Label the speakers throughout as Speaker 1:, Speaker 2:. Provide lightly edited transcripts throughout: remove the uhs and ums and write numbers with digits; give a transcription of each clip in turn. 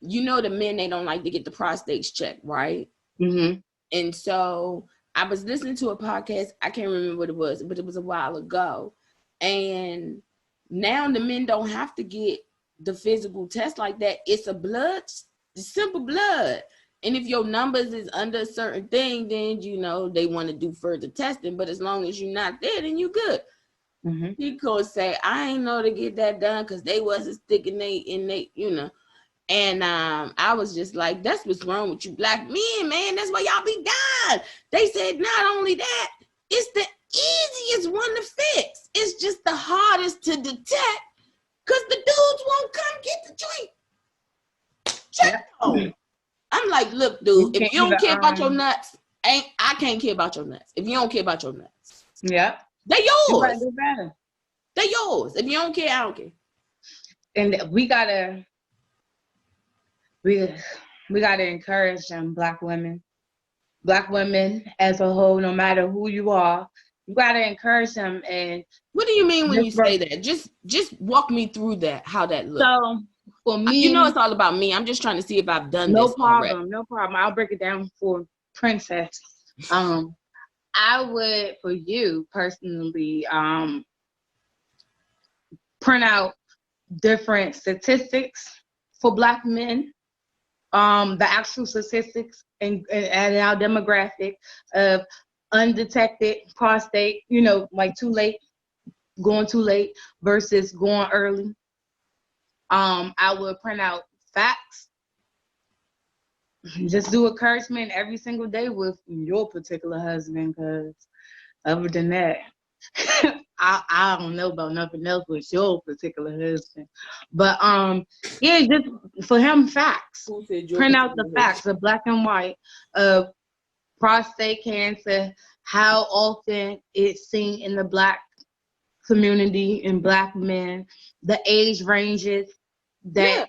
Speaker 1: you know, the men, they don't like to get the prostates checked, right?
Speaker 2: Mm-hmm.
Speaker 1: And so I was listening to a podcast. I can't remember what it was, but it was a while ago. And now the men don't have to get the physical test like that. It's a blood, simple blood. And if your numbers is under a certain thing, then, you know, they want to do further testing. But as long as you're not there, then you good.
Speaker 2: Mm-hmm.
Speaker 1: You gonna say, I ain't know to get that done because they wasn't sticking they, you know. And I was just like, that's what's wrong with you black men, man. That's why y'all be dying. They said not only that, it's the easiest one to fix. It's just the hardest to detect because the dudes won't come get the joint. Check on. I'm like, look, dude, if you don't care about your nuts, I can't care about your nuts. If you don't care about your nuts.
Speaker 2: Yeah.
Speaker 1: They're
Speaker 2: You
Speaker 1: yours.
Speaker 2: gotta do better.
Speaker 1: They're yours. If you don't care, I don't care.
Speaker 2: And we gotta encourage them, black women as a whole, no matter who you are. You gotta encourage them. And
Speaker 1: what do you mean when you say that? Just walk me through that, how that looks.
Speaker 2: So for me,
Speaker 1: you know, it's all about me. I'm just trying to see if I've done
Speaker 2: no
Speaker 1: this
Speaker 2: problem,
Speaker 1: already.
Speaker 2: No problem. I'll break it down for Princess. I would, for you personally, print out different statistics for black men, the actual statistics and our demographic of undetected prostate, you know, like going too late versus going early. I would print out facts. Just do encouragement every single day with your particular husband, because other than that, I don't know about nothing else with your particular husband. But yeah, just for him, facts. Print out the facts of black and white of prostate cancer, how often it's seen in the black community, in black men, the age ranges that.
Speaker 1: Yeah.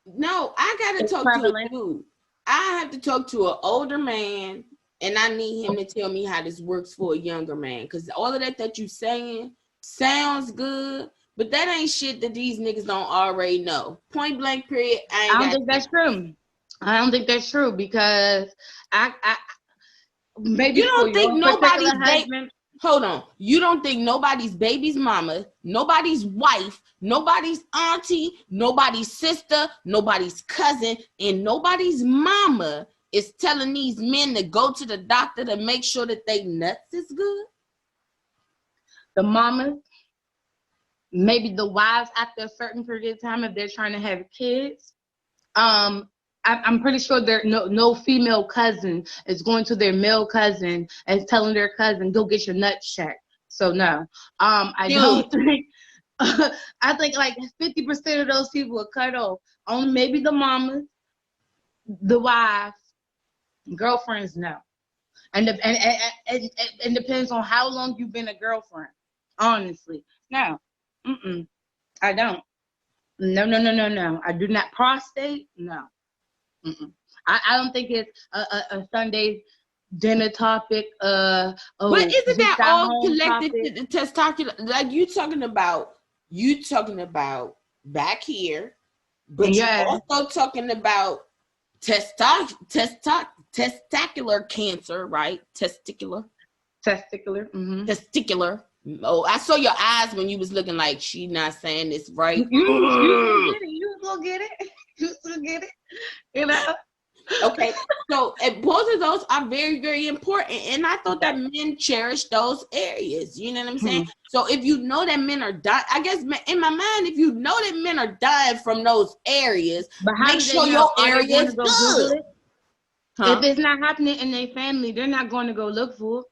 Speaker 1: No, I gotta talk prevalent. To a dude. I have to talk to an older man, and I need him to tell me how this works for a younger man. Because all of that you saying sounds good, but that ain't shit that these niggas don't already know. Point blank, period. I don't think
Speaker 2: that's true. I don't think that's true because I maybe
Speaker 1: you don't think nobody's husband. Hold on. You don't think nobody's baby's mama, nobody's wife, nobody's auntie, nobody's sister, nobody's cousin, and nobody's mama is telling these men to go to the doctor to make sure that they nuts is good?
Speaker 2: The mamas, maybe the wives after a certain period of time if they're trying to have kids. I'm pretty sure there no female cousin is going to their male cousin and telling their cousin, go get your nuts checked. So no, I don't think. I think like 50% of those people are cut off. Only maybe the mamas, the wives, girlfriends, no. And it depends on how long you've been a girlfriend. Honestly, no, I don't. No. I do not. Prostate, no. I don't think it's a Sunday dinner topic.
Speaker 1: But isn't that all connected to the testosterone? Like you talking about back here, but you're also talking about testicular cancer, right? Testicular.
Speaker 2: Mm-hmm.
Speaker 1: Testicular. Oh, I saw your eyes when you was looking like she not saying this right.
Speaker 2: You gonna get it. You still get it. You know.
Speaker 1: Okay, so both of those are very, very important, and I thought that men cherish those areas. You know what I'm saying? So if you know that men are dying, I guess in my mind, if you know that men are dying from those areas, make sure your area is good.
Speaker 2: If it's not happening in their family, they're not going to go look for it.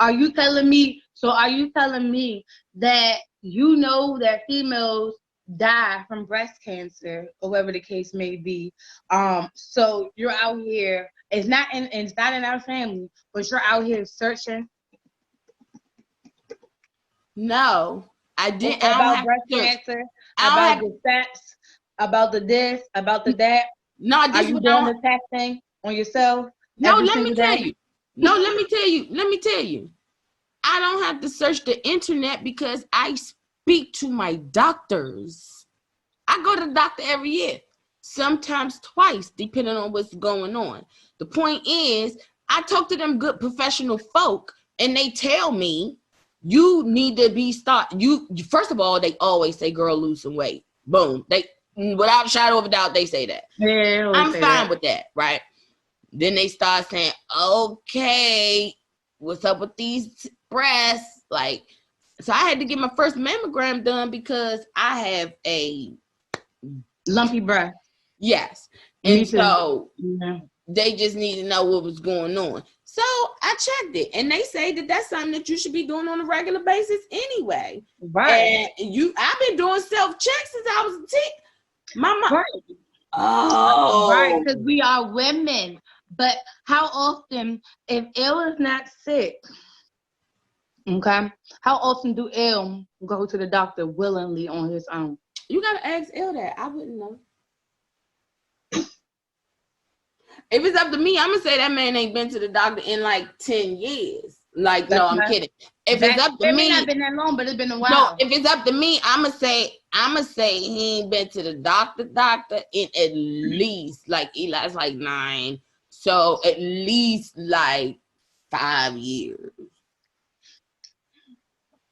Speaker 2: Are you telling me that you know that females die from breast cancer or whatever the case may be? So you're out here, it's not in our family, but you're out here searching.
Speaker 1: No, I didn't.
Speaker 2: About breast cancer, about the sex, about the this, about the that.
Speaker 1: No,
Speaker 2: are you doing the testing on yourself?
Speaker 1: No, let me tell you. Let me tell you. I don't have to search the internet because I speak to my doctors. I go to the doctor every year. sometimes twice, depending on what's going on. The point is, I talk to them good professional folk, and they tell me, you need to be first of all, they always say, girl, lose some weight. Boom. They, without a shadow of a doubt, they say that.
Speaker 2: Yeah,
Speaker 1: I'm fine with that, right? Then they start saying, okay, what's up with these breasts? Like, so I had to get my first mammogram done because I have a
Speaker 2: lumpy breast.
Speaker 1: Yes. And so they just need to know what was going on. So I checked it, and they say that that's something that you should be doing on a regular basis anyway.
Speaker 2: Right.
Speaker 1: And I've been doing self-check since I was a teen. Mama.
Speaker 2: Right.
Speaker 1: Oh.
Speaker 2: Right, because we are women. But how often, if ill is not sick, okay, how often do ill go to the doctor willingly on his own?
Speaker 1: You got to ask ill that. I wouldn't know. If it's up to me, I'm going to say that man ain't been to the doctor in like 10 years. Like, that's I'm kidding. If it's up to me.
Speaker 2: It may not been that long, but it's been a while.
Speaker 1: No, if it's up to me, I'm going to say he ain't been to the doctor in at least, like Eli's like 9. So at least like 5 years.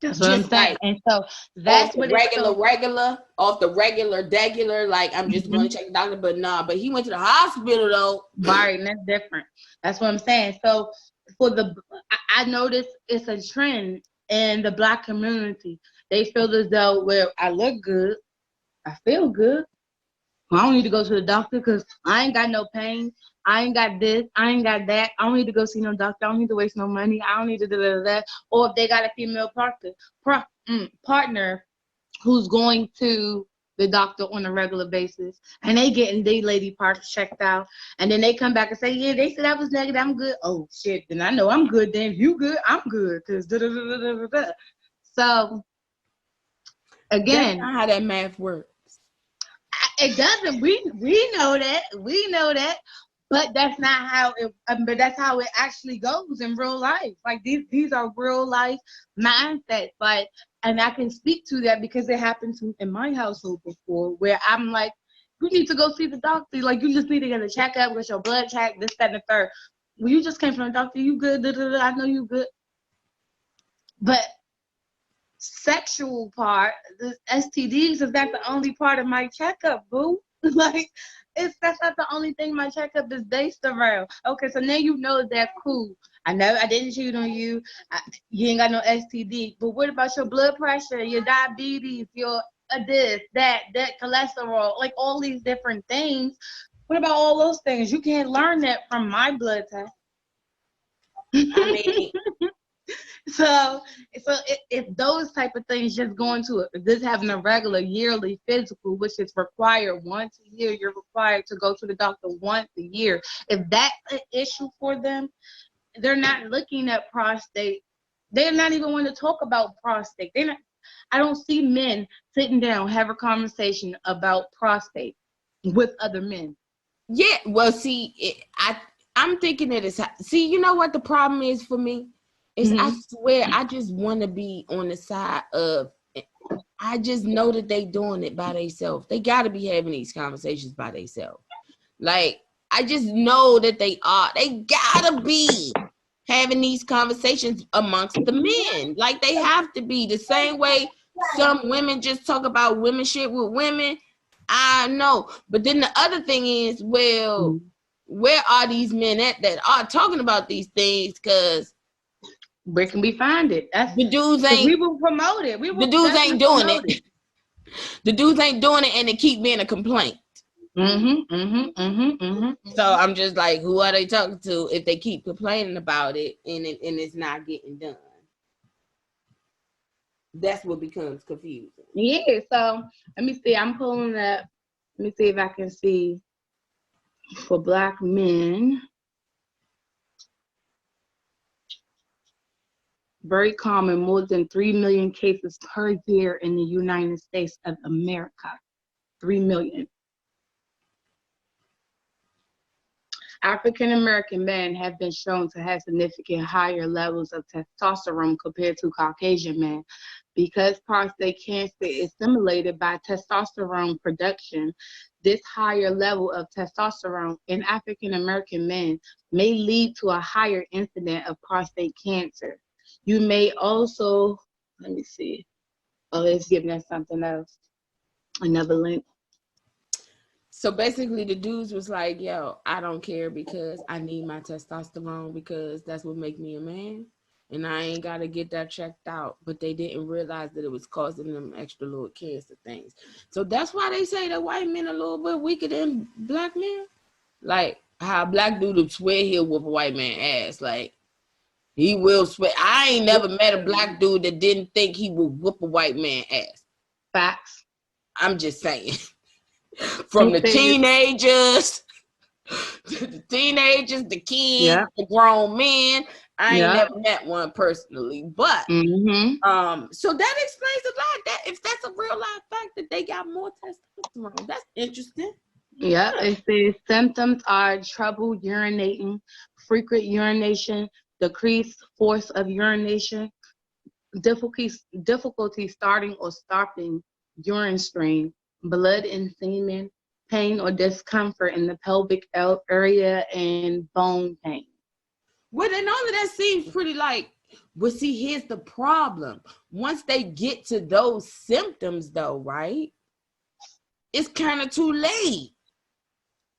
Speaker 2: That's what I'm saying. Like, and so that's what
Speaker 1: off the regular, like I'm just going to check the doctor, but he went to the hospital though.
Speaker 2: Right, and that's different. That's what I'm saying. So I noticed it's a trend in the Black community. They feel as though, well, I look good, I feel good, I don't need to go to the doctor because I ain't got no pain. I ain't got this. I ain't got that. I don't need to go see no doctor. I don't need to waste no money. I don't need to do that. Or if they got a female partner who's going to the doctor on a regular basis, and they getting their lady parts checked out, and then they come back and say, yeah, they said I was negative. I'm good. Oh, shit. Then I know I'm good. Then if you good, I'm good. Because So, again.
Speaker 1: That's not how that math works.
Speaker 2: It doesn't. We know that. We know that. But that's not how it. But that's how it actually goes in real life. Like these are real life mindsets. Like, and I can speak to that because it happened in my household before, where I'm like, you need to go see the doctor. Like, you just need to get a checkup, get your blood checked, this, that, and the third. Well, you just came from the doctor. You good? I know you good. But sexual part, the STDs, is that the only part of my checkup, boo? Like, that's not the only thing my checkup is based around. Okay, so now you know that's cool. I know I didn't cheat on you. You ain't got no STD. But what about your blood pressure, your diabetes, your this, that cholesterol, like all these different things? What about all those things? You can't learn that from my blood test. I mean, so if those type of things just going to this having a regular yearly physical, which is required once a year, you're required to go to the doctor once a year. If that's an issue for them, they're not looking at prostate. They're not even want to talk about prostate. They're not. I don't see men sitting down, have a conversation about prostate with other men.
Speaker 1: Yeah, well, see, I'm thinking that it's, see, you know what the problem is for me? Is I swear, I just want to be on the side of, I just know that they doing it by themselves. They got to be having these conversations by themselves. Like, I just know that they are. They got to be having these conversations amongst the men. Like, they have to be the same way some women just talk about women shit with women. I know. But then the other thing is, well, where are these men at that are talking about these things? Because
Speaker 2: where can we find it?
Speaker 1: The dudes ain't.
Speaker 2: We will promote it.
Speaker 1: The dudes ain't doing it. The dudes ain't doing it, and it keep being a complaint. So I'm just like, who are they talking to if they keep complaining about it and it's not getting done? That's what becomes confusing.
Speaker 2: Yeah. So let me see. I'm pulling up. Let me see if I can see for Black men. Very common, more than 3 million cases per year in the United States of America. 3 million. African American men have been shown to have significant higher levels of testosterone compared to Caucasian men. Because prostate cancer is stimulated by testosterone production, this higher level of testosterone in African American men may lead to a higher incidence of prostate cancer. You may also, let me see. Oh, it's giving us something else. Another link.
Speaker 1: So basically, the dudes was like, yo, I don't care because I need my testosterone because that's what make me a man. And I ain't got to get that checked out. But they didn't realize that it was causing them extra little cancer things. So that's why they say that white men are a little bit weaker than black men. Like how a black dude would swear he'll whoop a white man ass. Like he will swear. I ain't never met a black dude that didn't think he would whoop a white man ass.
Speaker 2: Facts.
Speaker 1: I'm just saying. From the teenagers to the teenagers, the kids, the grown men. I ain't never met one personally, but so that explains a lot. That if that's a real life fact that they got more testosterone, that's interesting.
Speaker 2: Yeah, it says symptoms are trouble urinating, frequent urination, decreased force of urination, difficulty starting or stopping urine stream, blood and semen, pain or discomfort in the pelvic area, and bone pain.
Speaker 1: Well, then all of that seems pretty like, well, see, here's the problem. Once they get to those symptoms, though, right, it's kind of too late.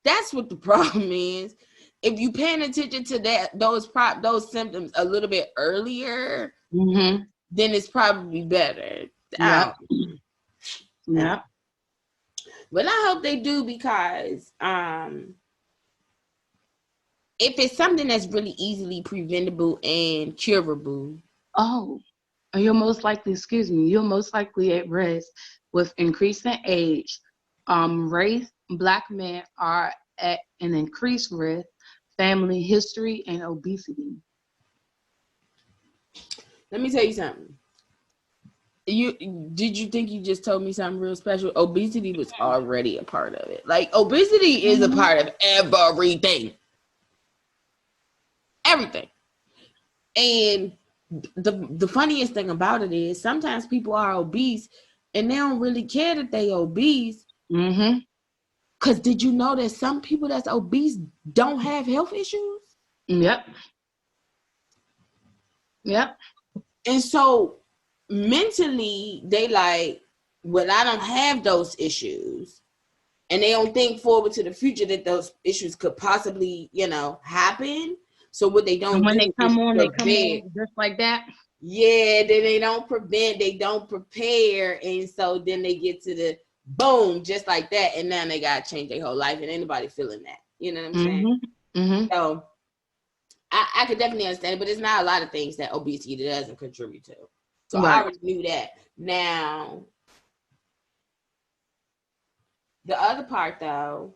Speaker 1: That's what the problem is. If you paying attention to those symptoms a little bit earlier, then it's probably better.
Speaker 2: Yeah.
Speaker 1: But I hope they do because if it's something that's really easily preventable and curable.
Speaker 2: You're most likely at risk with increasing age. Race, black men are at an increased risk, family history, and obesity.
Speaker 1: Let me tell you something. Did you think you just told me something real special? Obesity was already a part of it. Like obesity is a part of everything. Everything. And the funniest thing about it is sometimes people are obese and they don't really care that they obese. Because did you know that some people that's obese don't have health issues?
Speaker 2: Yep.
Speaker 1: And so mentally, they like, well, I don't have those issues. And they don't think forward to the future that those issues could possibly, happen. So what they don't
Speaker 2: when
Speaker 1: do
Speaker 2: they come on just like that.
Speaker 1: Yeah, then they don't prevent, they don't prepare. And so then they get to the boom, just like that. And now they got to change their whole life and anybody feeling that. You know what I'm saying? So I could definitely understand it, but there's not a lot of things that obesity doesn't contribute to. So I already knew that. Now, the other part though,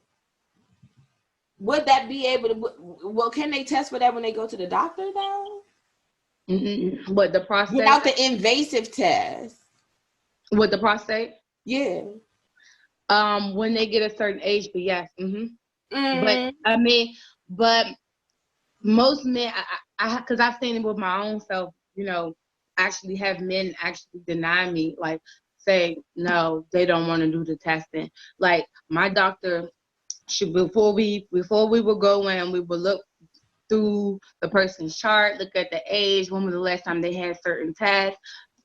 Speaker 1: would that be able to, well, can they test for that when they go to the doctor though?
Speaker 2: What, the prostate?
Speaker 1: Without the invasive test.
Speaker 2: With the prostate?
Speaker 1: Yeah.
Speaker 2: When they get a certain age, but yes. But most men, because I've seen it with my own self, actually have men actually deny me, like say, no, they don't want to do the testing. Like my doctor, before we would go in, we would look through the person's chart, look at the age, when was the last time they had certain tests,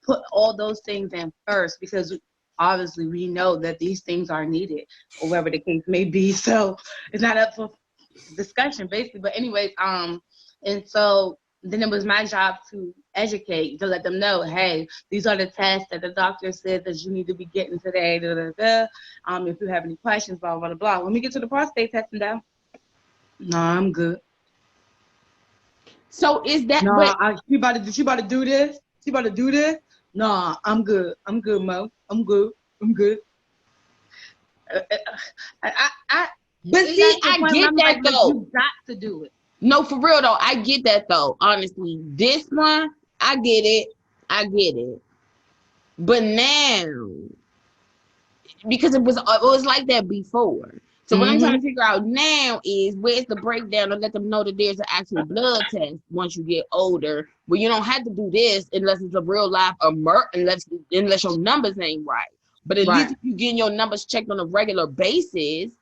Speaker 2: put all those things in first, because obviously we know that these things are needed, or whatever the case may be. So it's not up for discussion, basically. But anyways, and so then it was my job to educate, to let them know, hey, these are the tests that the doctor said that you need to be getting today. If you have any questions, blah, blah, blah. When we get to the prostate testing down, no, I'm good.
Speaker 1: So is that?
Speaker 2: No, she about to do this? She about to do this? No, I'm good. I'm good, Mo. I'm good.
Speaker 1: But see, I get that though.
Speaker 2: You got to do it.
Speaker 1: No, for real though, I get that though. Honestly, this one, I get it. But now, because it was like that before. So what I'm trying to figure out now is where's the breakdown to let them know that there's an actual blood test once you get older, where you don't have to do this unless it's a real life unless your numbers ain't right. But at least if you getting your numbers checked on a regular basis,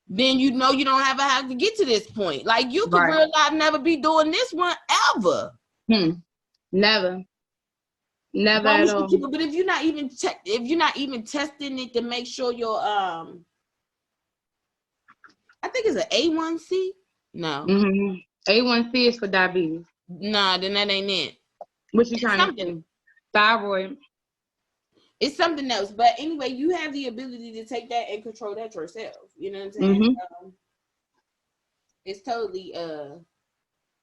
Speaker 1: then you know you don't have to get to this point. Like you could real life never be doing this one ever.
Speaker 2: Never at all.
Speaker 1: But if you're not even testing it to make sure your I think it's an A1C. No.
Speaker 2: A1C is for diabetes.
Speaker 1: Nah, then that ain't it.
Speaker 2: What you trying to do? Thyroid.
Speaker 1: It's something else. But anyway, you have the ability to take that and control that yourself. You know what I'm saying? It's totally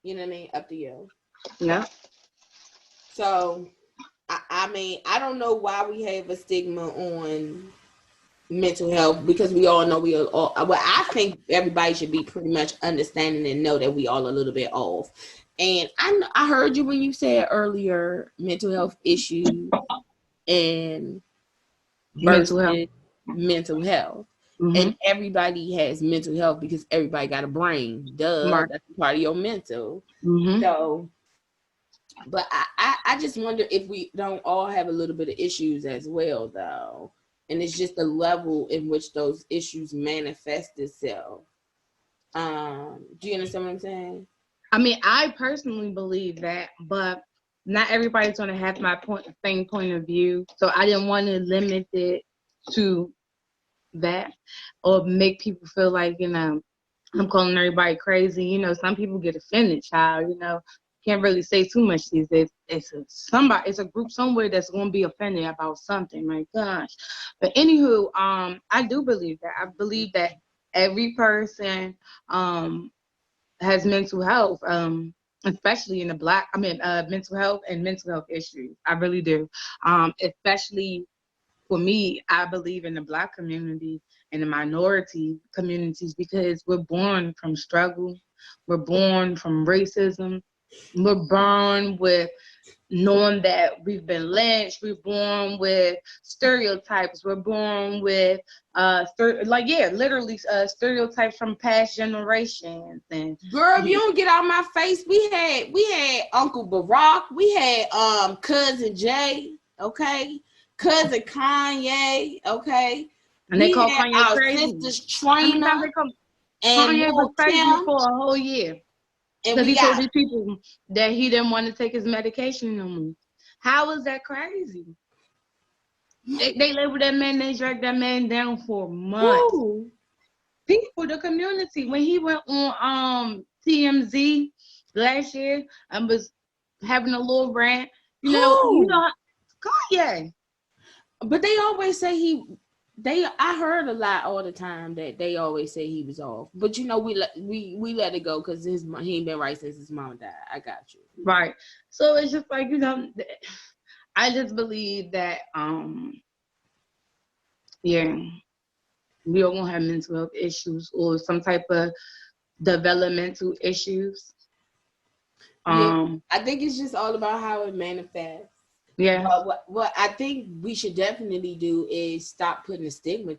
Speaker 1: you know what I mean, up to you.
Speaker 2: Yeah.
Speaker 1: So I mean, I don't know why we have a stigma on mental health, because we all know we are all, well, I think everybody should be pretty much understanding and know that we all a little bit off. And I heard you when you said earlier mental health issues and mental health. And everybody has mental health because everybody got a brain. Duh, that's part of your mental. So, but I just wonder if we don't all have a little bit of issues as well, though. And it's just the level in which those issues manifest itself. Do you understand what I'm saying?
Speaker 2: I mean, I personally believe that, but not everybody's going to have my same point of view. So I didn't want to limit it to that or make people feel like, you know, I'm calling everybody crazy. You know, some people get offended, child, you know. Can't really say too much these days. It's a group somewhere that's going to be offended about something. My gosh. But anywho, I do believe that. I believe that every person has mental health, especially in the mental health and mental health issues. I really do. Especially for me, I believe in the Black community and the minority communities, because we're born from struggle. We're born from racism. We're born with knowing that we've been lynched. We're born with stereotypes. We're born with literally stereotypes from past generations. And
Speaker 1: girl, if you don't get out my face, we had Uncle Barack, we had cousin Jay, okay, cousin Kanye, okay,
Speaker 2: and they call Kanye
Speaker 1: our
Speaker 2: crazy.
Speaker 1: Sisters Trina, and
Speaker 2: Kanye was crazy for a whole year. Because he told these people that he didn't want to take his medication no more. How is that crazy? They labeled that man, they dragged that man down for months.
Speaker 1: Ooh.
Speaker 2: People, the community, when he went on TMZ last year and was having a little rant, you know, Kanye.
Speaker 1: But they always say I heard a lot all the time that they always say he was off. But you know, we let it go because he ain't been right since his mom died. I got you.
Speaker 2: Right. So it's just like, you know, I just believe that we all gonna have mental health issues or some type of developmental issues.
Speaker 1: I think it's just all about how it manifests.
Speaker 2: Yeah.
Speaker 1: What I think we should definitely do is stop putting a stigma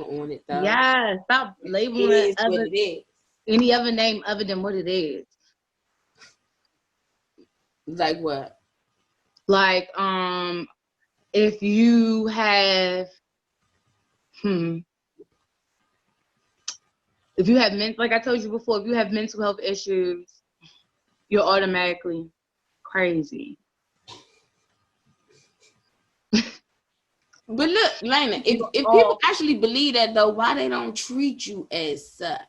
Speaker 1: on it, though.
Speaker 2: Yeah, stop labeling
Speaker 1: it
Speaker 2: any other name other than what it is.
Speaker 1: Like what?
Speaker 2: Like if you have like I told you before, if you have mental health issues, you're automatically crazy.
Speaker 1: But look, Lena, if people actually believe that, though, why they don't treat you as such?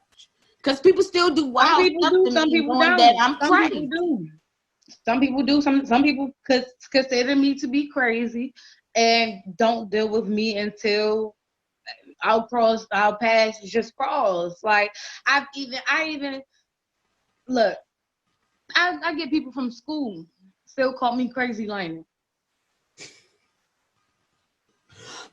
Speaker 1: Because people still do wild stuff to me,
Speaker 2: some people don't.
Speaker 1: That I'm crazy.
Speaker 2: Some people do. Some people consider me to be crazy and don't deal with me until our past just cross. Like I get people from school still call me crazy Lena.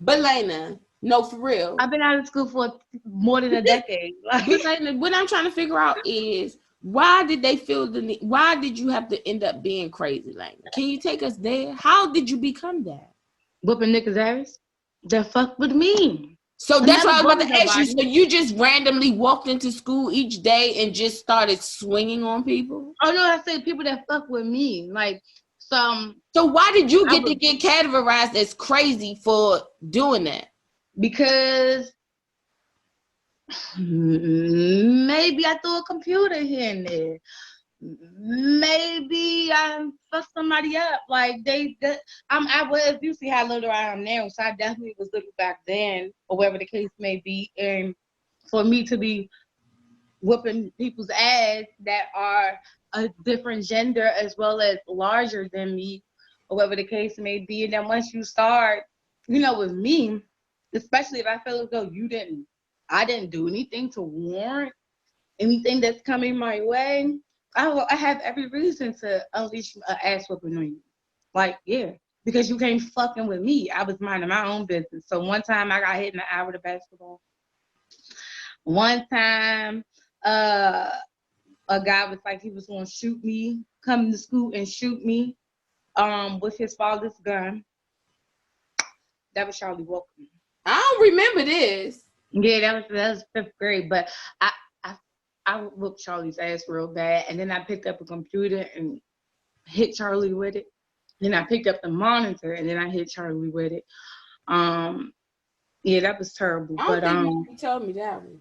Speaker 1: But Lena, no, for real.
Speaker 2: I've been out of school for more than a decade.
Speaker 1: But Lena, what I'm trying to figure out is why did they feel the need? Why did you have to end up being crazy, Lena? Can you take us there? How did you become that?
Speaker 2: Whooping niggas' ass? That fuck with me.
Speaker 1: So that's what I was about to ask you. So you just randomly walked into school each day and just started swinging on people?
Speaker 2: Oh no, I said people that fuck with me. Like,
Speaker 1: So why did you get categorized as crazy for doing that?
Speaker 2: Because maybe I threw a computer here and there. Maybe I fucked somebody up. Like I was. You see how little I am now, so I definitely was little back then, or whatever the case may be. And for me to be whooping people's ass that are a different gender as well as larger than me, or whatever the case may be, and then once you start, with me, especially if I feel as though I didn't do anything to warrant anything that's coming my way, I have every reason to unleash an ass whooping on you. Like, yeah, because you came fucking with me. I was minding my own business. So one time I got hit in the eye with a basketball. One time, a guy was like he was gonna shoot me, come to school and shoot me, with his father's gun. That was Charlie Walker.
Speaker 1: I don't remember this.
Speaker 2: Yeah, that was 5th grade, but I whooped Charlie's ass real bad, and then I picked up a computer and hit Charlie with it. Then I picked up the monitor and then I hit Charlie with it. Yeah, that was terrible.
Speaker 1: I don't think you told me that one.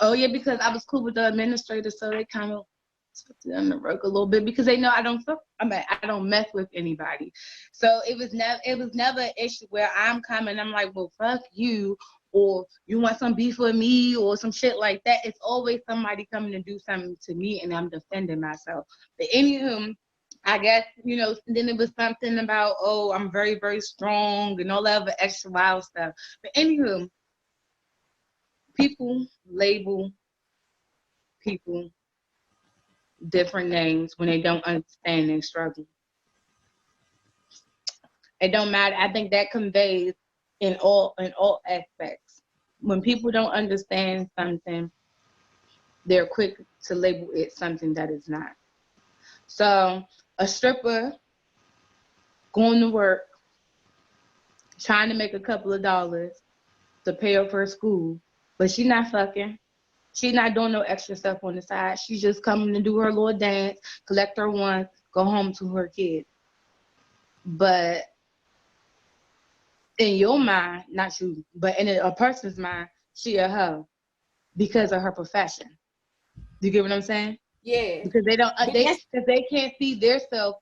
Speaker 2: Oh yeah, because I was cool with the administrator, so they kind of put it on the rug a little bit because they know I don't mess with anybody. So it was never an issue where I'm coming, I'm like, well, fuck you, or you want some beef with me or some shit like that. It's always somebody coming to do something to me and I'm defending myself. But anywho, I guess, then it was something about, oh, I'm very, very strong and all that other extra wild stuff. But anywho, people label people different names when they don't understand their struggle. It don't matter. I think that conveys in all aspects. When people don't understand something, they're quick to label it something that is not. So a stripper going to work, trying to make a couple of dollars to pay off her school, but she's not fucking. She's not doing no extra stuff on the side. She's just coming to do her little dance, collect her one, go home to her kids. But in your mind, not you, but in a person's mind, she a hoe because of her profession. You get what I'm saying?
Speaker 1: Yeah.
Speaker 2: Because they can't see themselves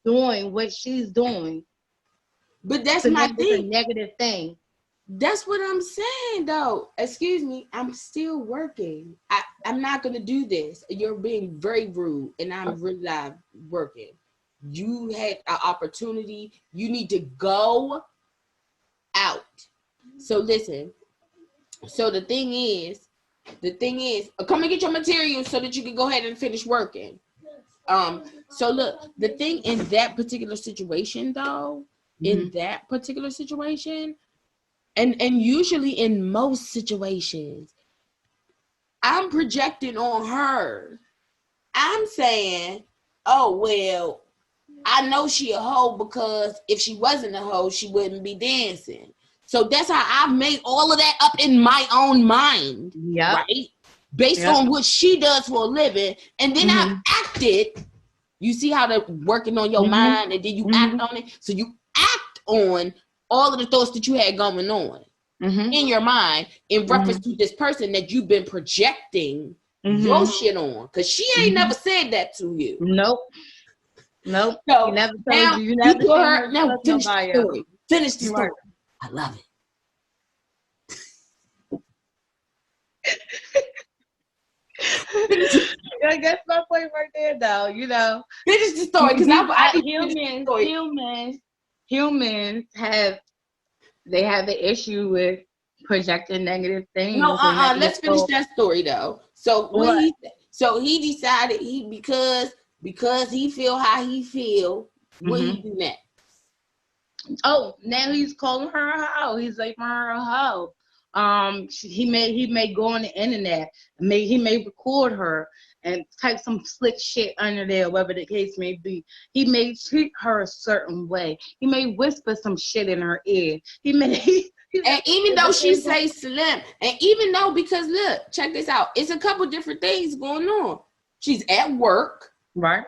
Speaker 2: doing what she's doing.
Speaker 1: But that's my thing.
Speaker 2: It's a negative thing.
Speaker 1: That's what I'm saying, though. Excuse me, I'm still working. I'm not gonna do this. You're being very rude, and I'm really not working. You had an opportunity. You need to go out. So listen. So the thing is, come and get your materials so that you can go ahead and finish working. So look, the thing in that particular situation, though, and usually in most situations, I'm projecting on her. I'm saying, oh, well, I know she a hoe because if she wasn't a hoe, she wouldn't be dancing. So that's how I've made all of that up in my own mind, right? Based on what she does for a living. And then I've acted. You see how they're working on your mind, and then you act on it. So you act on all of the thoughts that you had going on in your mind in reference to this person that you've been projecting your shit on. Because she ain't never said that to you.
Speaker 2: Nope. So you never told you. You
Speaker 1: never
Speaker 2: told
Speaker 1: her. Now finish the story. Finish the story. I love it.
Speaker 2: That's my point right there, though.
Speaker 1: Finish the story because
Speaker 2: humans have an issue with projecting negative things.
Speaker 1: No, let's finish that story though. So he decided because he feel how he feel. What he do next?
Speaker 2: Oh, now he's calling her a hoe. He's like her a hoe. He may go on the internet. He may record her and type some slick shit under there, whatever the case may be. He may treat her a certain way. He may whisper some shit in her ear.
Speaker 1: And even though she say slim, and even though, because look, check this out. It's a couple different things going on. She's at work.
Speaker 2: Right.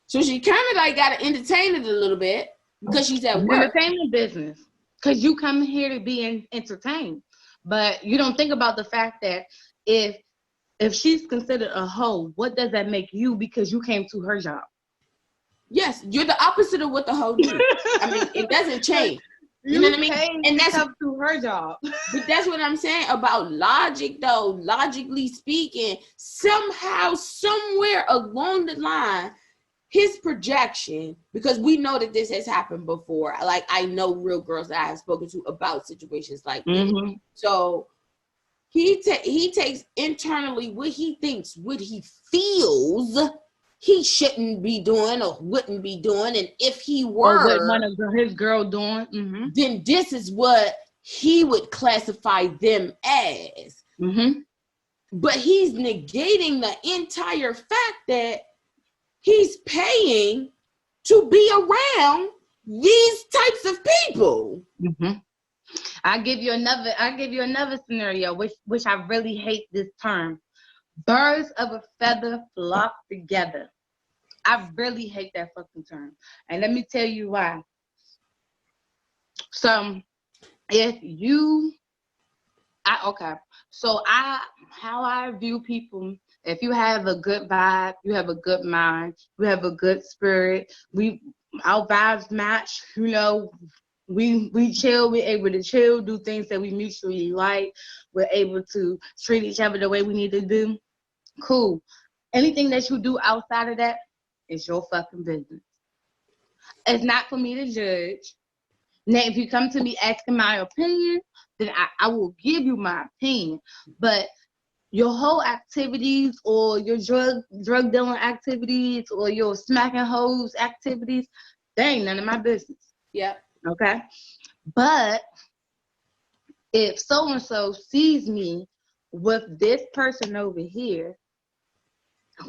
Speaker 1: So she kind of like got to entertain it a little bit because she's at work.
Speaker 2: Entertainment business. Because you come here to be entertained. But you don't think about the fact that if she's considered a hoe, what does that make you because you came to her job?
Speaker 1: Yes, you're the opposite of what the hoe do. I mean, it doesn't change. You know what I mean?
Speaker 2: And that's up to her job.
Speaker 1: But that's what I'm saying about logic, though. Logically speaking, somehow, somewhere along the line, his projection, because we know that this has happened before. Like, I know real girls that I have spoken to about situations like this. So he takes internally what he thinks, what he feels he shouldn't be doing or wouldn't be doing. And if he were,
Speaker 2: or what one of his girl doing,
Speaker 1: then this is what he would classify them as. But he's negating the entire fact that he's paying to be around these types of people.
Speaker 2: I'll give you another scenario, which I really hate this term. Birds of a feather flock together. I really hate that fucking term. And let me tell you why. So how I view people, if you have a good vibe, you have a good mind, you have a good spirit, our vibes match, you know, we chill, we're able to chill, do things that we mutually like, we're able to treat each other the way we need to do. Cool. Anything that you do outside of that is your fucking business. It's not for me to judge. Now, if you come to me asking my opinion, then I will give you my opinion. But your whole activities or your drug dealing activities or your smacking hoes activities, they ain't none of my business.
Speaker 1: Yeah.
Speaker 2: Okay? But if so-and-so sees me with this person over here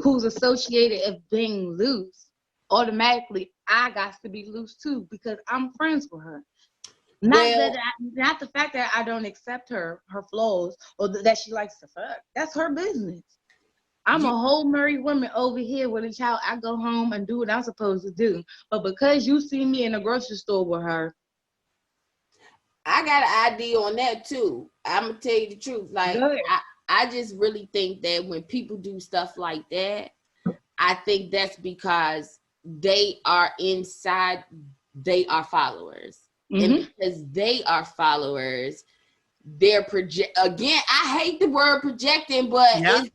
Speaker 2: who's associated of being loose, automatically I got to be loose too because I'm friends with her. Not the fact that I don't accept her flaws or that she likes to fuck. That's her business. I'm a whole married woman over here with a child. I go home and do what I'm supposed to do. But because you see me in the grocery store with her,
Speaker 1: I got an idea on that too. I'm gonna tell you the truth. Like, I just really think that when people do stuff like that, I think that's because they are inside, they are followers. And because they are followers, they're again, I hate the word projecting, but I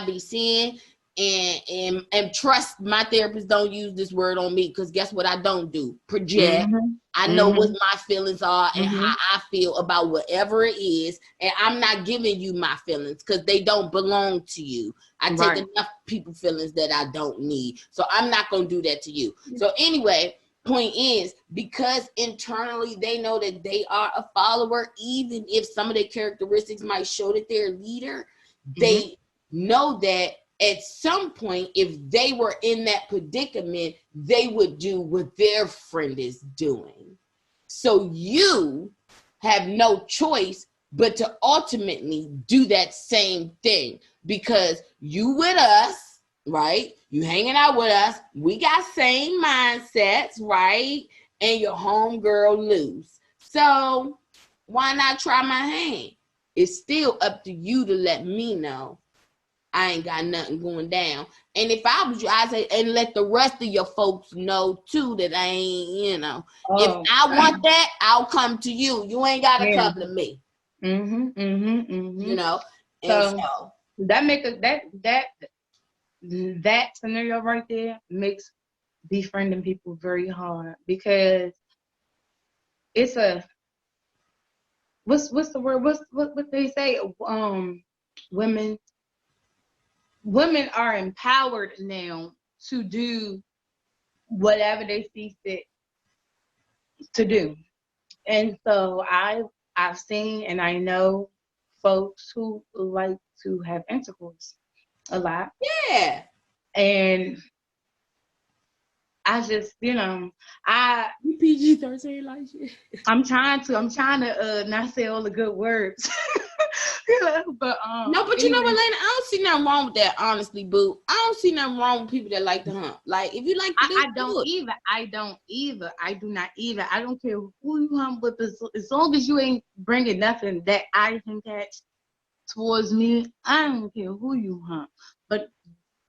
Speaker 1: be seeing and trust my therapist don't use this word on me because guess what I don't do? Project. I know what my feelings are and how I feel about whatever it is, and I'm not giving you my feelings because they don't belong to you. I take enough people feelings that I don't need, so I'm not gonna do that to you. So anyway, point is, because internally they know that they are a follower, even if some of their characteristics might show that they're a leader, they know that at some point, if they were in that predicament, they would do what their friend is doing. So you have no choice but to ultimately do that same thing because you with us, right? You hanging out with us. We got same mindsets, right? And your homegirl loose. So why not try my hand? It's still up to you to let me know I ain't got nothing going down. And if I was you, I'd say, and let the rest of your folks know too that I ain't, if I want that, I'll come to you. You ain't got to come to me. You know? And so
Speaker 2: that make that scenario right there makes befriending people very hard because it's a what's the word? What they say? Women are empowered now to do whatever they see fit to do. And so I've seen and I know folks who like to have intercourse a lot.
Speaker 1: Yeah.
Speaker 2: And I just, you
Speaker 1: PG-13 like shit.
Speaker 2: I'm trying to not say all the good words. But
Speaker 1: no, but you know what, Lena? I don't see nothing wrong with that, honestly, boo. I don't see nothing wrong with people that like to hump. Like, if you like to
Speaker 2: I don't either. I do not either. I don't care who you hump with, as long as you ain't bringing nothing that I can catch towards me. I don't care who you hump. But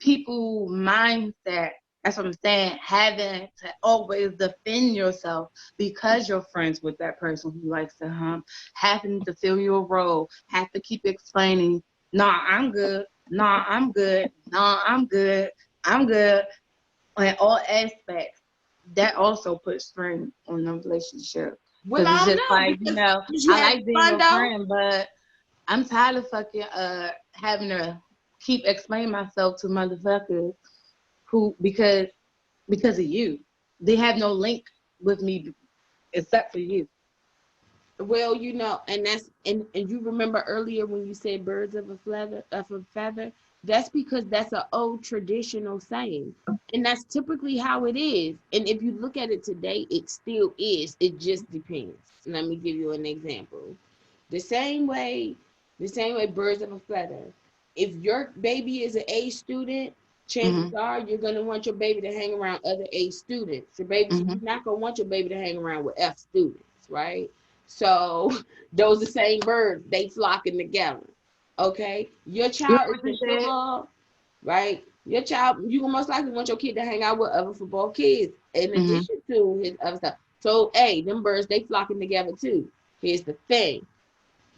Speaker 2: people mindset, that's what I'm saying, having to always defend yourself because you're friends with that person who likes to hump, having to fill your role, have to keep explaining, nah, I'm good, nah, I'm good, nah, I'm good, I'm good, in all aspects. That also puts strain on the relationship.
Speaker 1: Well,
Speaker 2: Because
Speaker 1: I
Speaker 2: it's
Speaker 1: don't
Speaker 2: just
Speaker 1: know,
Speaker 2: like,
Speaker 1: because you
Speaker 2: I
Speaker 1: had
Speaker 2: like being
Speaker 1: fun,
Speaker 2: your
Speaker 1: though.
Speaker 2: friend, but I'm tired of fucking having to keep explaining myself to motherfuckers who because of you. They have no link with me except for you.
Speaker 1: Well, you know, and that's and you remember earlier when you said birds of a feather, that's because that's an old traditional saying. And that's typically how it is. And if you look at it today, it still is. It just depends. Let me give you an example. The same way, birds of a feather. If your baby is an A student, chances are you're gonna want your baby to hang around other A students. You're not gonna want your baby to hang around with F students, right? So those the same birds, they flocking together. Okay, your child is in football, right? Your child, you gonna most likely want your kid to hang out with other football kids in addition to his other stuff. So, hey, them birds, they flocking together too. Here's the thing.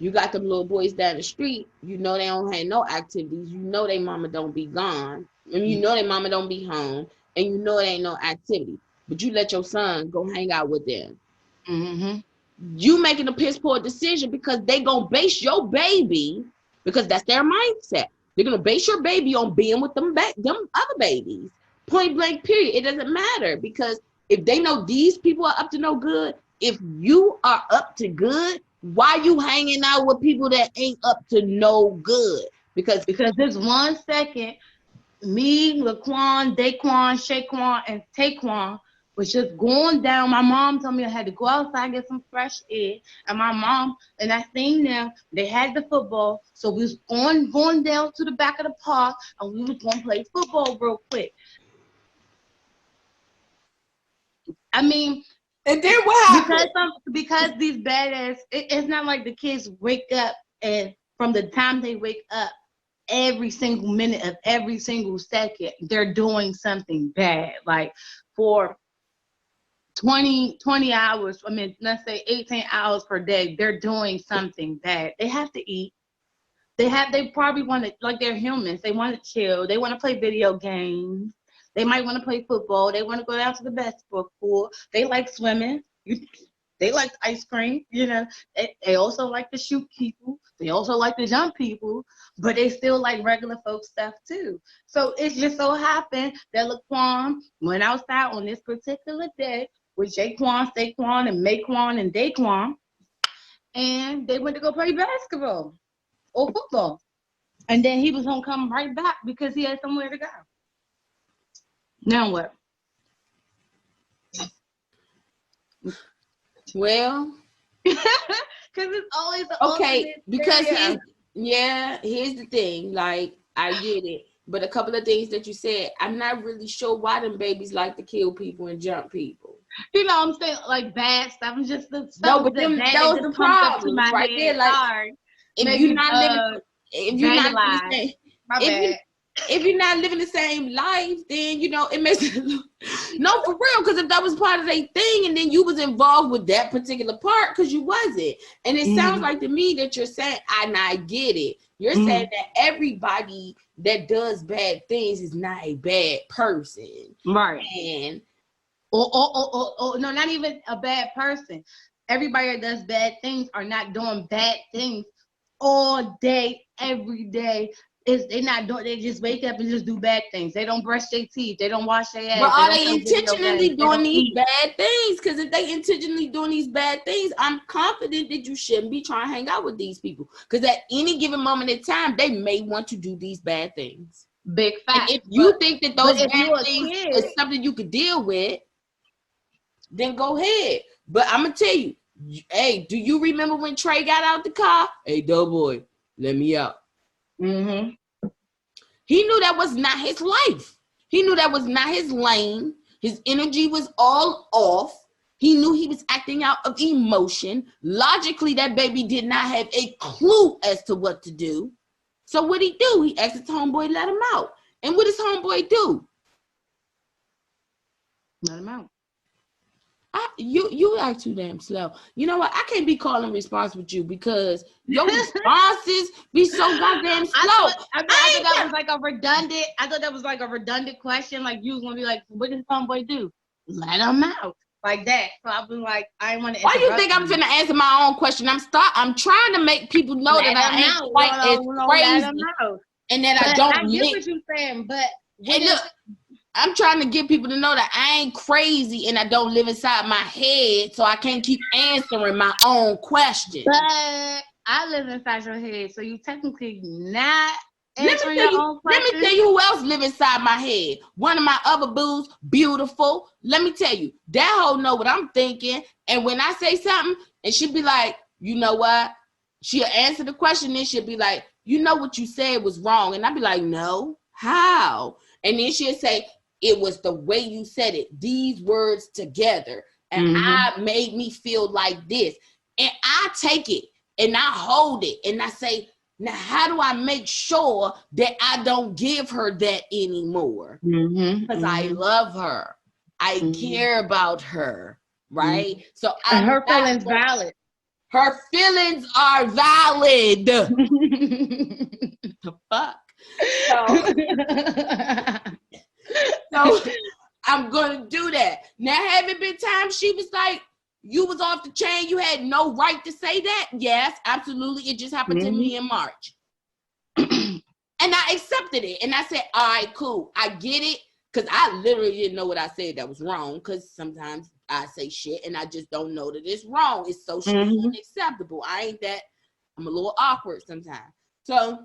Speaker 1: You got them little boys down the street, you know they don't have no activities, you know they mama don't be gone, and you know their mama don't be home, and you know it ain't no activity. But you let your son go hang out with them. You making a piss poor decision because they gonna base your baby, because that's their mindset. They're gonna base your baby on being with them other babies. Point blank, period. It doesn't matter, because if they know these people are up to no good, if you are up to good, why you hanging out with people that ain't up to no good? Because
Speaker 2: this 1 second, me, Laquan, Daquan, Shaquan, and Taquan was just going down. My mom told me I had to go outside and get some fresh air. And my mom, and I seen them, they had the football. So we was going down to the back of the park, and we was going to play football real quick. I mean,
Speaker 1: and then what happened?
Speaker 2: Because these badass, it's not like the kids wake up, and from the time they wake up, every single minute of every single second, they're doing something bad. Like for 20 hours, I mean, let's say 18 hours per day, they're doing something bad. They have to eat. They probably want to, like, they're humans. They want to chill. They want to play video games. They might want to play football. They want to go down to the basketball pool. They like swimming. They like ice cream. They also like to shoot people. They also like to jump people, but they still like regular folk stuff too. So it just so happened that Laquan went outside on this particular day with Jaquan, Saquon, and Maquan, and Daquan, and they went to go play basketball or football. And then he was gonna come right back because he had somewhere to go. Now what?
Speaker 1: Well,
Speaker 2: because it's always
Speaker 1: okay. Because here's the thing. Like, I get it, but a couple of things that you said, I'm not really sure why them babies like to kill people and jump people.
Speaker 2: You know what I'm saying? Like bad stuff. I'm just the
Speaker 1: no, but them those the problems right there. Like,
Speaker 2: sorry.
Speaker 1: if
Speaker 2: Maybe,
Speaker 1: you're not living, if you're not living the same, if you're not living the same life, then it makes it no, for real. Because if that was part of their thing, and then you was involved with that particular part, because you wasn't, and it sounds like to me that you're saying, and I get it. You're saying that everybody that does bad things is not a bad person,
Speaker 2: right?
Speaker 1: And
Speaker 2: or no, not even a bad person. Everybody that does bad things are not doing bad things all day, every day. They're not doing. They just wake up and just do bad things. They don't brush their teeth. They don't wash their ass.
Speaker 1: But are they intentionally doing these bad things? Because if they intentionally doing these bad things, I'm confident that you shouldn't be trying to hang out with these people. Because at any given moment in time, they may want to do these bad things.
Speaker 2: Big fact.
Speaker 1: And if you think that those bad things is something you could deal with, then go ahead. But I'm gonna tell you, hey, do you remember when Trey got out the car? Hey, Doughboy, let me up.
Speaker 2: Mm-hmm.
Speaker 1: He knew that was not his life. He knew that was not his lane. His energy was all off. He knew he was acting out of emotion. Logically, that baby did not have a clue as to what to do. So what he do? He asked his homeboy to let him out. And what does homeboy do?
Speaker 2: Let him out.
Speaker 1: You act too damn slow. You know what? I can't be calling response with you because your responses be so goddamn slow.
Speaker 2: I thought that was like a redundant. I thought that was like a redundant question. Like you was gonna be like, "What did homeboy do? Let him out." Like that. So I've been like, I want to.
Speaker 1: Why you think I'm finna answer my own question? I'm trying to make people know that I ain't quite as crazy and that I don't.
Speaker 2: I get what you're saying, but
Speaker 1: look, I'm trying to get people to know that I ain't crazy and I don't live inside my head, so I can't keep answering my own question.
Speaker 2: But I live inside your head, so you technically not answering your own question.
Speaker 1: Let me tell you who else live inside my head. One of my other boo's beautiful. Let me tell you, that hoe know what I'm thinking, and when I say something, and she'll be like, you know what? She'll answer the question, and she'll be like, you know what you said was wrong, and I'll be like, no, how? And then she'll say, it was the way you said it, these words together, and I made me feel like this. And I take it, and I hold it, and I say, now how do I make sure that I don't give her that anymore? Because I love her. I care about her, right? So
Speaker 2: her feelings valid.
Speaker 1: Her feelings are valid. The fuck? So I'm gonna do that. Now, have it been times she was like, you was off the chain, you had no right to say that? Yes, absolutely. It just happened to me in March. And I accepted it. And I said, all right, cool. I get it. Because I literally didn't know what I said that was wrong. Because sometimes I say shit and I just don't know that it's wrong. It's socially unacceptable. I'm a little awkward sometimes. So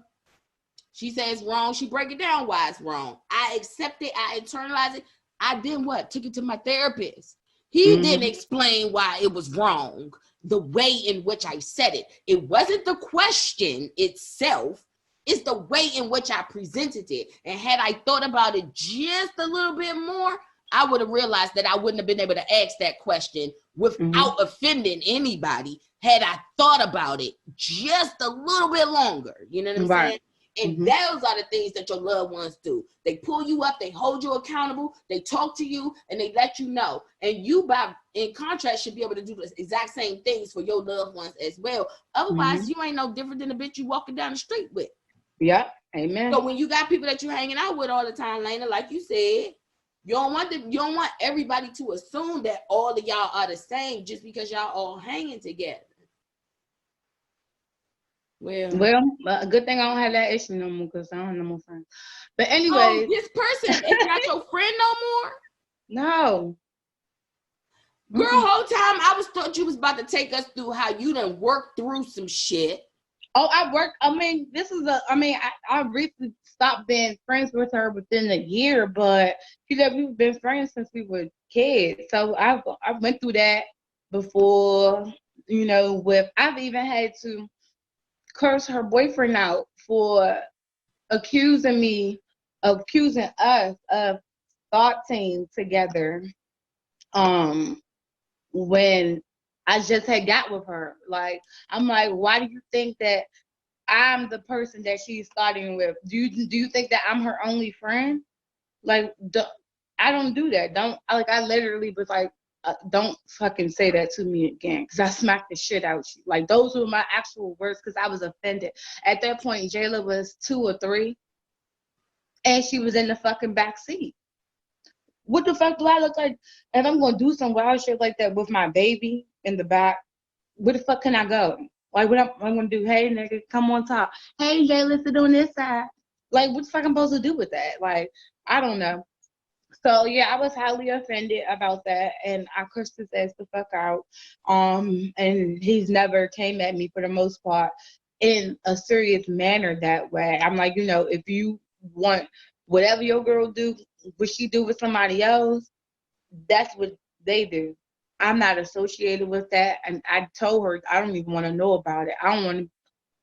Speaker 1: she says wrong. She break it down why it's wrong. I accept it. I internalize it. I then what? Took it to my therapist. He didn't explain why it was wrong, the way in which I said it. It wasn't the question itself. It's the way in which I presented it. And had I thought about it just a little bit more, I would have realized that I wouldn't have been able to ask that question without offending anybody had I thought about it just a little bit longer. You know what I'm saying? And those are the things that your loved ones do. They pull you up, they hold you accountable, they talk to you, and they let you know. And you, in contrast, should be able to do the exact same things for your loved ones as well. Otherwise, you ain't no different than the bitch you walking down the street with.
Speaker 2: Yeah, amen.
Speaker 1: So when you got people that you're hanging out with all the time, Lena, like you said, you don't want everybody to assume that all of y'all are the same just because y'all all hanging together.
Speaker 2: Well, a good thing I don't have that issue no more because I don't have no more friends. But anyway,
Speaker 1: this person is not your friend no more.
Speaker 2: No,
Speaker 1: girl, whole time I thought you was about to take us through how you done worked through some shit.
Speaker 2: Oh, I recently stopped being friends with her within a year, but we've been friends since we were kids. So I went through that before, I've even had to curse her boyfriend out for accusing us of thoughting together when I just had got with her. Like, I'm like, why do you think that I'm the person that she's starting with? Do you think that I'm her only friend? Like, I don't do that. I literally was like, don't fucking say that to me again, because I smacked the shit out of you. Like, those were my actual words, because I was offended. At that point, Jayla was 2 or 3, and she was in the fucking back seat. What the fuck do I look like? If I'm gonna do some wild shit like that with my baby in the back, where the fuck can I go? Like, what I'm gonna do? Hey, nigga, come on top. Hey, Jayla, sit on this side. Like, what the fuck I'm supposed to do with that? Like, I don't know. So yeah, I was highly offended about that, and I cursed his ass the fuck out. And he's never came at me for the most part in a serious manner that way. I'm like, if you want whatever your girl do, what she do with somebody else, that's what they do. I'm not associated with that, and I told her I don't even want to know about it. I don't want to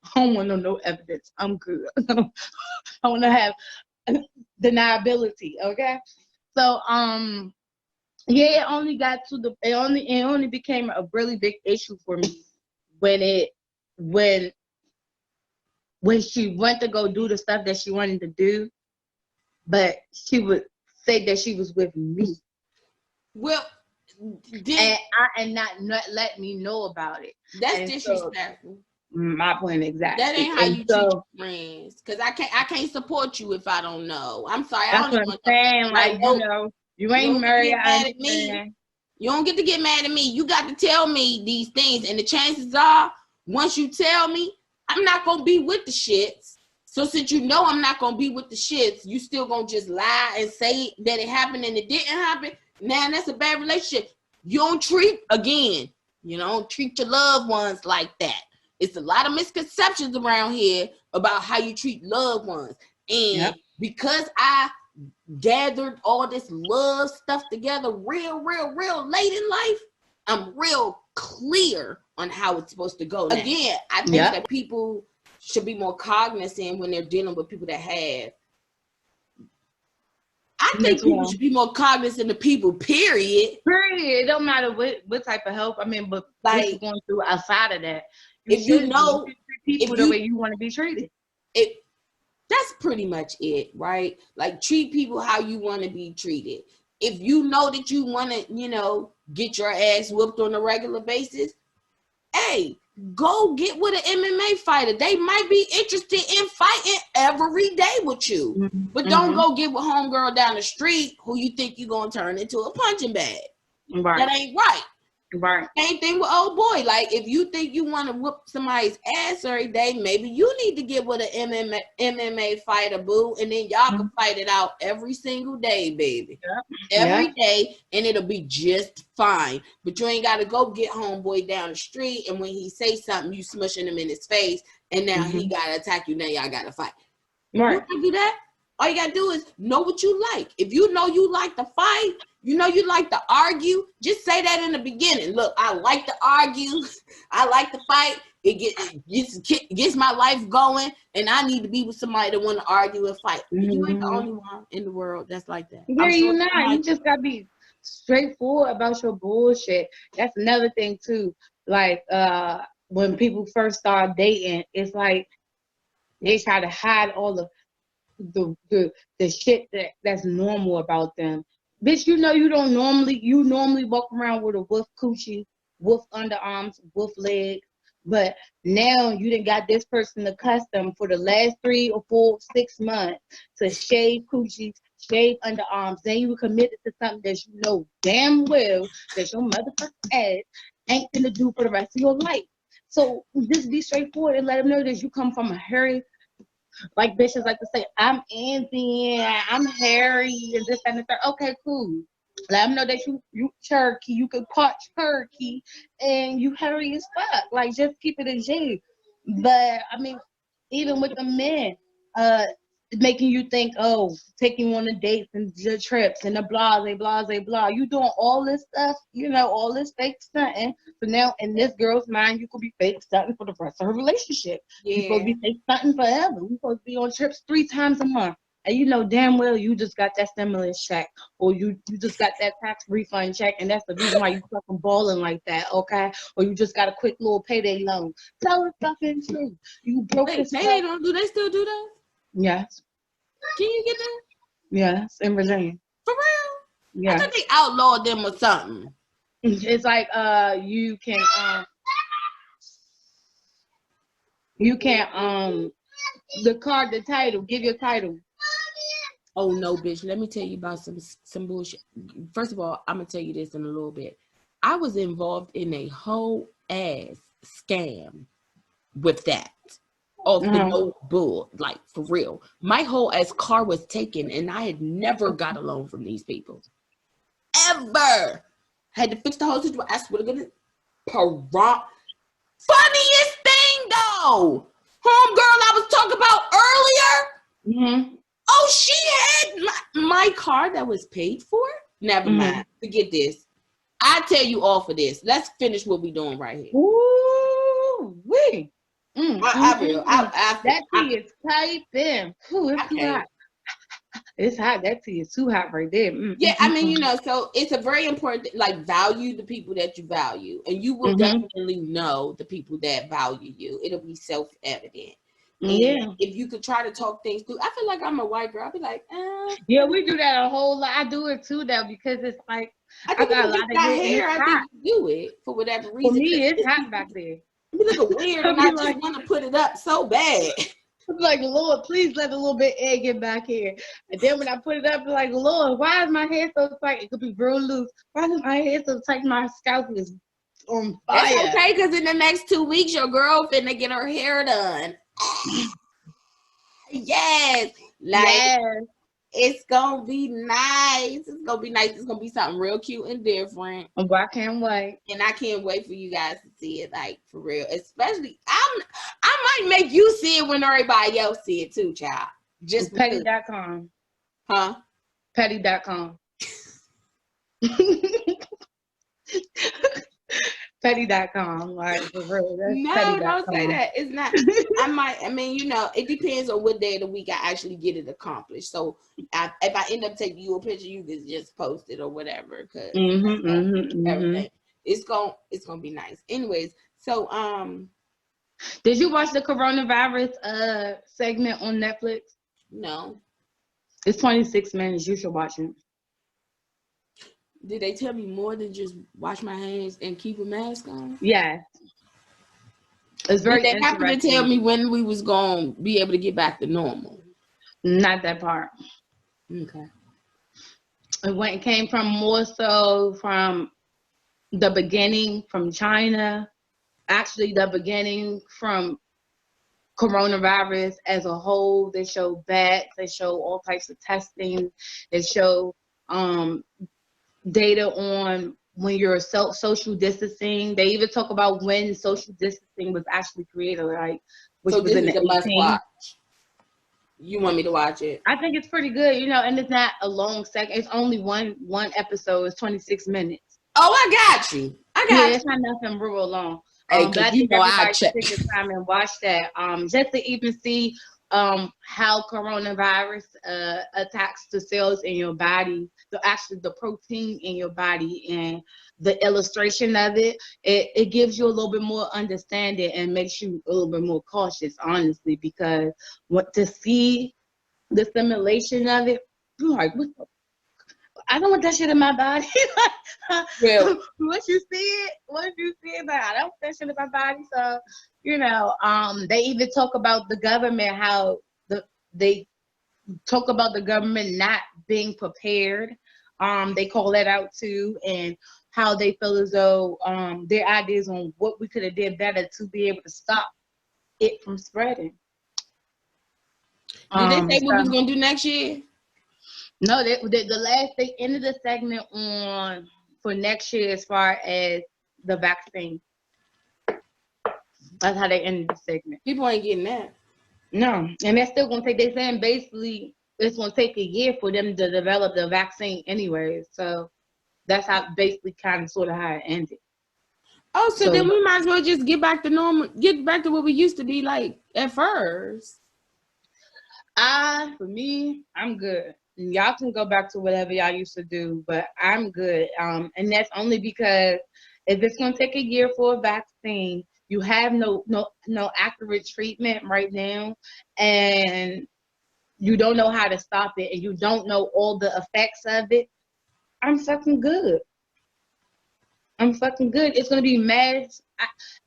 Speaker 2: I don't want no evidence. I'm good. I want to have deniability. Okay. So yeah, it only became a really big issue for me when she went to go do the stuff that she wanted to do, but she would say that she was with me.
Speaker 1: Well,
Speaker 2: and not let me know about it.
Speaker 1: That's disrespectful.
Speaker 2: My point exactly.
Speaker 1: That ain't how you treat your friends. Cause I can't support you if I don't know. I'm sorry.
Speaker 2: That's what I'm saying. Like, you ain't married.
Speaker 1: Mad at me. You don't get to get mad at me. You got to tell me these things. And the chances are, once you tell me, I'm not gonna be with the shits. So since you know I'm not gonna be with the shits, you still gonna just lie and say that it happened and it didn't happen. Now that's a bad relationship. You don't treat your loved ones like that. It's a lot of misconceptions around here about how you treat loved ones. And because I gathered all this love stuff together real late in life, I'm real clear on how it's supposed to go. Again, I think that people should be more cognizant when they're dealing with people that have. I think people should be more cognizant of people, period.
Speaker 2: It don't matter what type of help. I mean, but like what you're going through outside of that.
Speaker 1: If you know
Speaker 2: people the way you want to be treated.
Speaker 1: That's pretty much it, right? Like, treat people how you want to be treated. If you know that you want to, get your ass whooped on a regular basis, hey, go get with an MMA fighter. They might be interested in fighting every day with you. But don't go get with homegirl down the street who you think you're going to turn into a punching bag. Right. That ain't right.
Speaker 2: Right.
Speaker 1: Same thing with old boy. Like, if you think you want to whoop somebody's ass every day, maybe you need to get with an MMA fighter, boo, and then y'all can fight it out every single day, baby. Every day, and it'll be just fine. But you ain't got to go get homeboy down the street, and when he say something, you smushing him in his face, and now he got to attack you. Now y'all got to fight.
Speaker 2: Right.
Speaker 1: You can do that. All you got to do is know what you like. If you know you like to fight, you know you like to argue, just say that in the beginning. Look, I like to argue. I like to fight. It gets my life going, and I need to be with somebody that want to argue and fight. You ain't the only one in the world that's like that.
Speaker 2: Yeah, you're not. You just got to be straightforward about your bullshit. That's another thing, too. Like, when people first start dating, it's like they try to hide all the shit that's normal about them. Bitch, you normally walk around with a wolf coochie, wolf underarms, wolf legs, but now you done got this person accustomed for the last 3 or 4, 6 months to shave coochies, shave underarms. Then you were committed to something that you know damn well that your motherfucking ass ain't gonna do for the rest of your life. So just be straightforward and let them know that you come from a hairy, like bitches like to say, I'm Indian, I'm hairy, and this and the third. Okay, cool. Let them know that you Cherokee, you could part Cherokee, and you hairy as fuck. Like, just keep it in G. But I mean, even with the men, making you think, taking you on the dates and the trips and the blah. You doing all this stuff, all this fake stunting. So now in this girl's mind, you could be fake stunting for the rest of her relationship. Yeah. You're supposed to be fake stunting forever. We're supposed to be on trips 3 times a month. And you know damn well you just got that stimulus check, or you just got that tax refund check, and that's the reason why you fucking balling like that, okay? Or you just got a quick little payday loan. Tell the fucking truth. You broke this.
Speaker 1: Payday don't do they still do that?
Speaker 2: Yes.
Speaker 1: Can you get that?
Speaker 2: Yes, in Virginia.
Speaker 1: For real?
Speaker 2: Yeah.
Speaker 1: I thought they outlawed them or something.
Speaker 2: It's like you can the title, give your title.
Speaker 1: Oh no, bitch. Let me tell you about some bullshit. First of all, I'm gonna tell you this in a little bit. I was involved in a whole ass scam with that. Off the no bull, like, for real. My whole ass car was taken, and I had never got a loan from these people. Ever. Had to fix the whole situation. I swear to goodness. Funniest thing, though. Homegirl I was talking about earlier. Oh, she had my car that was paid for? Never mind. Forget this. I tell you all for this. Let's finish what we doing right here.
Speaker 2: Ooh, wait.
Speaker 1: I will.
Speaker 2: That tea is piping. Ooh, it's too hot. It's hot. That tea is too hot right there.
Speaker 1: Yeah, I mean, you know, so it's a very important, like, value the people that you value, and you will definitely know the people that value you. It'll be self-evident. And if you could try to talk things through, I feel like I'm a white girl. I'll be like,
Speaker 2: yeah, we do that a whole lot. I do it too, though, because it's like
Speaker 1: I got a lot of hair. I think you do it for whatever reason.
Speaker 2: For me, it's hot back there.
Speaker 1: You look weird, and I just want to put it up so bad.
Speaker 2: I'm like, Lord, please let a little bit air get back here. And then when I put it up, I'm like, Lord, why is my hair so tight? It could be real loose. Why is my hair so tight? My scalp is on fire.
Speaker 1: That's okay, because in the next 2 weeks, your girl finna get her hair done. Yes. Like, it's gonna be nice. It's gonna be nice. It's gonna be something real cute and different.
Speaker 2: Oh, I can't wait.
Speaker 1: And I can't wait for you guys to see it, like, for real. Especially, I might make you see it when everybody else see it too, child. Just
Speaker 2: petty.com.
Speaker 1: Huh?
Speaker 2: Petty.com. Petty.com, like, for real.
Speaker 1: No, don't say that. It's not. I mean, you know, it depends on what day of the week I actually get it accomplished. So if I end up taking you a picture, you can just post it or whatever. Cause everything. It's gonna be nice. Anyways, so
Speaker 2: did you watch the coronavirus segment on Netflix?
Speaker 1: No.
Speaker 2: It's 26 minutes. You should watch it.
Speaker 1: Did they tell me more than just wash my hands and keep a mask on?
Speaker 2: Yeah. It's very
Speaker 1: interesting. They happened to tell me when we was going to be able to get back to normal.
Speaker 2: Not that part.
Speaker 1: Okay.
Speaker 2: It came from more so from the beginning from China. Actually, the beginning from coronavirus as a whole. They show bats. They show all types of testing. They show data on when you're social distancing. They even talk about when social distancing was actually created, like, which
Speaker 1: so
Speaker 2: was
Speaker 1: this
Speaker 2: in
Speaker 1: is
Speaker 2: the
Speaker 1: a must watch. You want me to watch it?
Speaker 2: I think it's pretty good, you know, and it's not a long segment. It's only one episode. It's 26 minutes.
Speaker 1: Oh, I got you.
Speaker 2: It's not nothing real long.
Speaker 1: Hey,
Speaker 2: but I
Speaker 1: you
Speaker 2: think
Speaker 1: know
Speaker 2: everybody
Speaker 1: I check.
Speaker 2: should take the time and watch that. Just to even see how coronavirus attacks the cells in your body, the protein in your body, and the illustration of it. It gives you a little bit more understanding and makes you a little bit more cautious, honestly, because to see the simulation of it, you're like, I don't want that shit in my body.
Speaker 1: Well,
Speaker 2: once you see it, like, I don't want that shit in my body. So, you know, they even talk about the government, how they talk about the government not being prepared. They call that out too, and how they feel as though their ideas on what we could have did better to be able to stop it from spreading.
Speaker 1: Did they say what we was gonna do next year?
Speaker 2: No, they ended the segment on for next year as far as the vaccine. That's how they ended the segment.
Speaker 1: People ain't getting that.
Speaker 2: No, and they're still gonna take. They're saying basically it's gonna take a year for them to develop the vaccine anyway. So that's how basically kind of sort of how it ended.
Speaker 1: Oh, so then we might as well just get back to normal, get back to what we used to be like at first.
Speaker 2: For me, I'm good. Y'all can go back to whatever y'all used to do, but I'm good. And that's only because if it's gonna take a year for a vaccine, you have no accurate treatment right now, and you don't know how to stop it, and you don't know all the effects of it. I'm fucking good. It's gonna be mad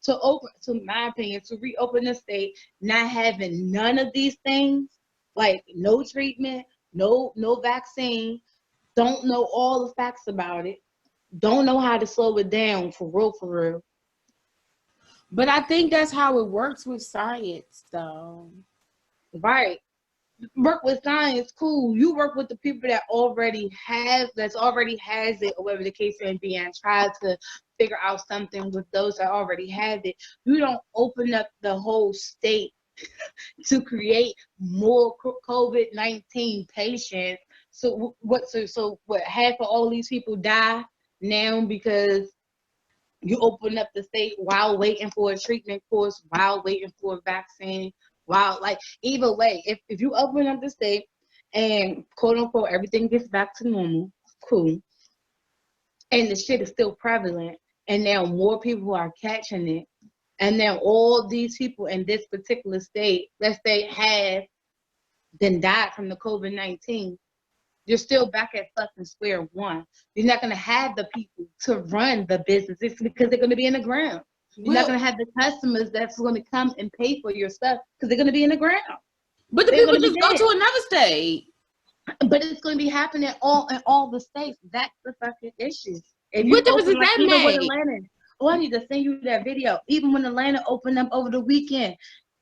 Speaker 2: to my opinion, to reopen the state, not having none of these things, like no treatment, no vaccine, don't know all the facts about it, don't know how to slow it down for real.
Speaker 1: But I think that's how it works with science, though.
Speaker 2: Right. Work with science, cool. You work with the people that already has it, or whatever the case may be, and try to figure out something with those that already have it. You don't open up the whole state to create more COVID-19 patients. So what? Half of all these people die now because You open up the state while waiting for a treatment course, while waiting for a vaccine, while like either way, if you open up the state and quote unquote everything gets back to normal, cool. And the shit is still prevalent, and now more people are catching it. And now all these people in this particular state, let's say, have then died from the COVID-19. You're still back at fucking square one. You're not going to have the people to run the businesses because they're going to be in the ground. You're not going to have the customers that's going to come and pay for your stuff because they're going to be in the ground.
Speaker 1: But the people just go to another state.
Speaker 2: But it's going to be happening in all the states. That's the fucking issue.
Speaker 1: What difference does that make?
Speaker 2: I need to send you that video. Even when Atlanta opened up over the weekend,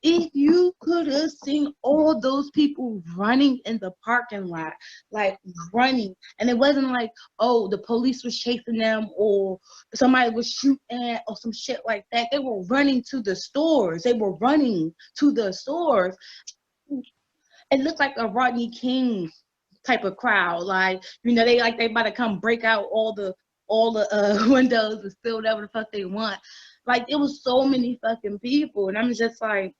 Speaker 2: if you could have seen all those people running in the parking lot, like running, and it wasn't like, oh, the police was chasing them or somebody was shooting or some shit like that. They were running to the stores. It looked like a Rodney King type of crowd. Like, you know, they about to come break out all the windows and steal whatever the fuck they want. Like, it was so many fucking people, and I'm just like,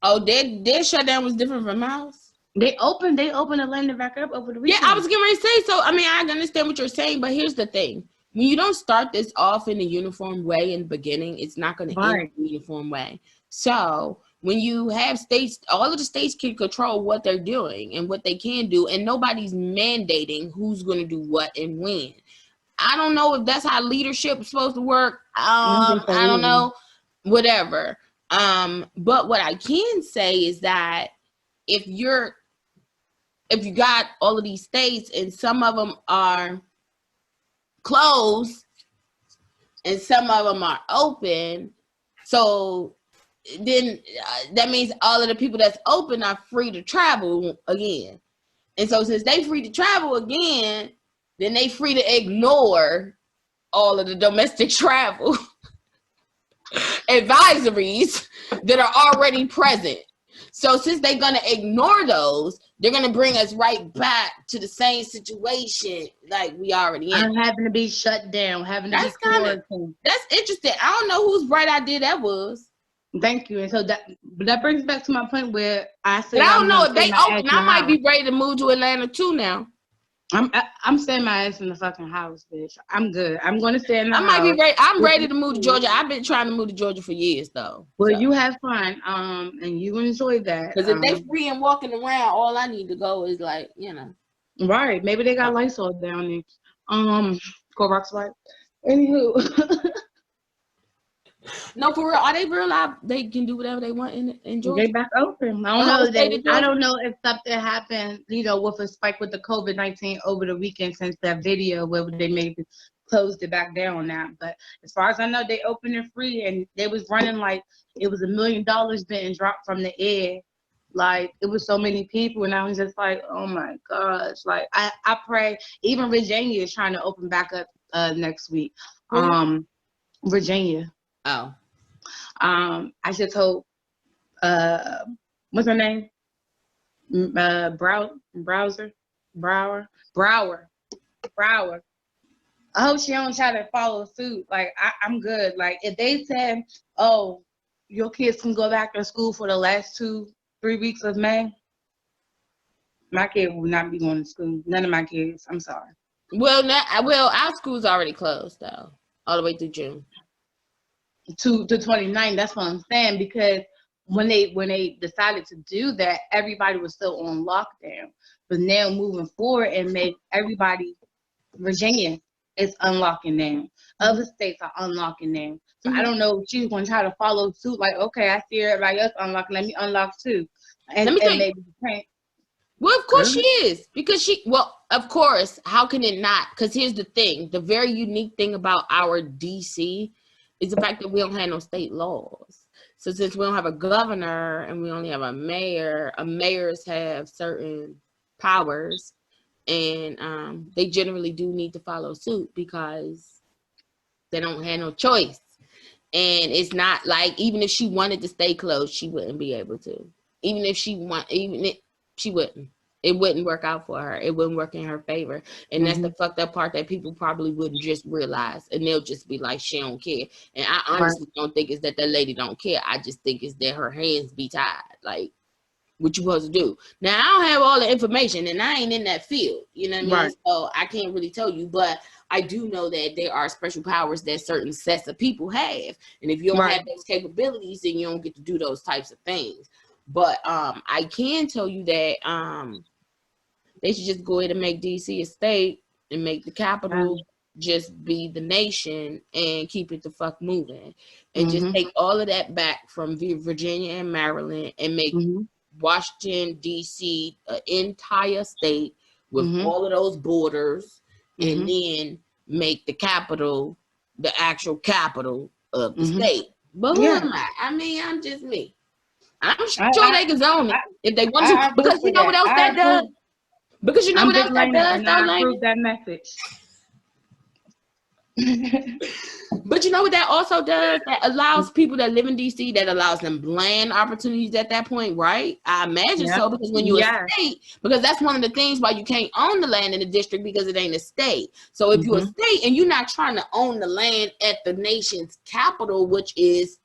Speaker 1: oh, their shutdown was different from ours.
Speaker 2: They opened Atlanta back up over the weekend.
Speaker 1: Yeah, I was getting ready to say. So, I mean, I understand what you're saying, but here's the thing: when you don't start this off in a uniform way in the beginning, it's not going to end in a uniform way. So, when you have states, all of the states can control what they're doing and what they can do, and nobody's mandating who's going to do what and when. I don't know if that's how leadership is supposed to work. I don't know, whatever. But what I can say is that if you got all of these states and some of them are closed and some of them are open, so then that means all of the people that's open are free to travel again. And so since they free to travel again, then they free to ignore all of the domestic travel advisories that are already present. So since they're going to ignore those, they're going to bring us right back to the same situation like we already in.
Speaker 2: Having to be shut down, having to be quarantined.
Speaker 1: That's interesting. I don't know whose bright idea that was.
Speaker 2: Thank you. And so that brings back to my point where I said,
Speaker 1: I don't know if they open. I might be ready to move to Atlanta too now.
Speaker 2: I'm staying my ass in the fucking house, bitch. I'm good. I'm going to stay in the house.
Speaker 1: I might be ready. I'm ready to move to Georgia. I've been trying to move to Georgia for years, though.
Speaker 2: Well, you have fun, and you enjoy that.
Speaker 1: Because if they free and walking around, all I need to go is like, you know.
Speaker 2: Right. Maybe they got Lysol down there. Clorox wipe. Anywho.
Speaker 1: No, for real. Are they real live? They can do whatever they want in Georgia?
Speaker 2: They back open. I don't know if something happened, you know, with a spike with the COVID-19 over the weekend since that video where they maybe closed it back down on that. But as far as I know, they opened it free and they was running like it was $1 million being dropped from the air. Like, it was so many people, and I was just like, oh my gosh. Like, I pray. Even Virginia is trying to open back up next week. Virginia.
Speaker 1: Oh.
Speaker 2: I just hope, what's her name? Brower. I hope she don't try to follow suit. Like, I'm good. Like, if they said, oh, your kids can go back to school for the last 2-3 weeks of May, my kid will not be going to school. None of my kids. I'm sorry.
Speaker 1: Well, our school's already closed, though, all the way through June.
Speaker 2: To 29, that's what I'm saying, because when they decided to do that, everybody was still on lockdown. But now moving forward and make everybody, Virginia is unlocking now. Other states are unlocking now. So I don't know if she's going to try to follow suit. Like, okay, I see everybody else unlocking. Let me unlock too. And maybe
Speaker 1: well, of course she is, because of course, how can it not? Because here's the thing: the very unique thing about our DC is the fact that we don't have no state laws. So since we don't have a governor and we only have a mayor, mayors have certain powers, and they generally do need to follow suit because they don't have no choice. And it's not like, even if she wanted to stay closed, she wouldn't be able to. She wouldn't. It wouldn't work out for her. It wouldn't work in her favor. And that's the fucked up part that people probably wouldn't just realize. And they'll just be like, she don't care. And I honestly don't think it's that lady don't care. I just think it's that her hands be tied. Like, what you supposed to do? Now, I don't have all the information, and I ain't in that field. You know what I mean? So I can't really tell you. But I do know that there are special powers that certain sets of people have. And if you don't have those capabilities, then you don't get to do those types of things. But I can tell you that they should just go ahead and make DC a state and make the capital just be the nation and keep it the fuck moving. And just take all of that back from Virginia and Maryland and make Washington, D.C., an entire state with all of those borders, and then make the capital the actual capital of the state. But who am I? I mean, I'm just me. I'm sure they can zone it if they want to, because you know what else that does? Because you know what else that does, though,
Speaker 2: I approve that message.
Speaker 1: But you know what that also does? That allows people that live in DC, that allows them land opportunities at that point, right? I imagine so, because when you're a state, because that's one of the things why you can't own the land in the district, because it ain't a state. So if you're a state and you're not trying to own the land at the nation's capital, which is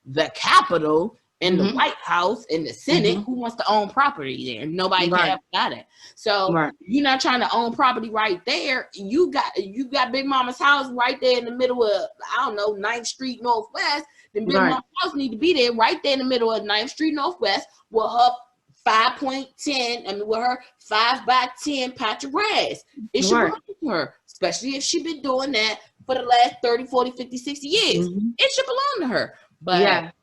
Speaker 1: the capital, and the White House and the Senate, who wants to own property there? Nobody can got it. So you're not trying to own property right there. You got Big Mama's house right there in the middle of, I don't know, 9th Street Northwest. Then Big Mama's house need to be there right there in the middle of 9th Street Northwest with her 5.10, I mean with her 5x10 patch of grass. It should belong to her, especially if she's been doing that for the last 30, 40, 50, 60 years. It should belong to her. But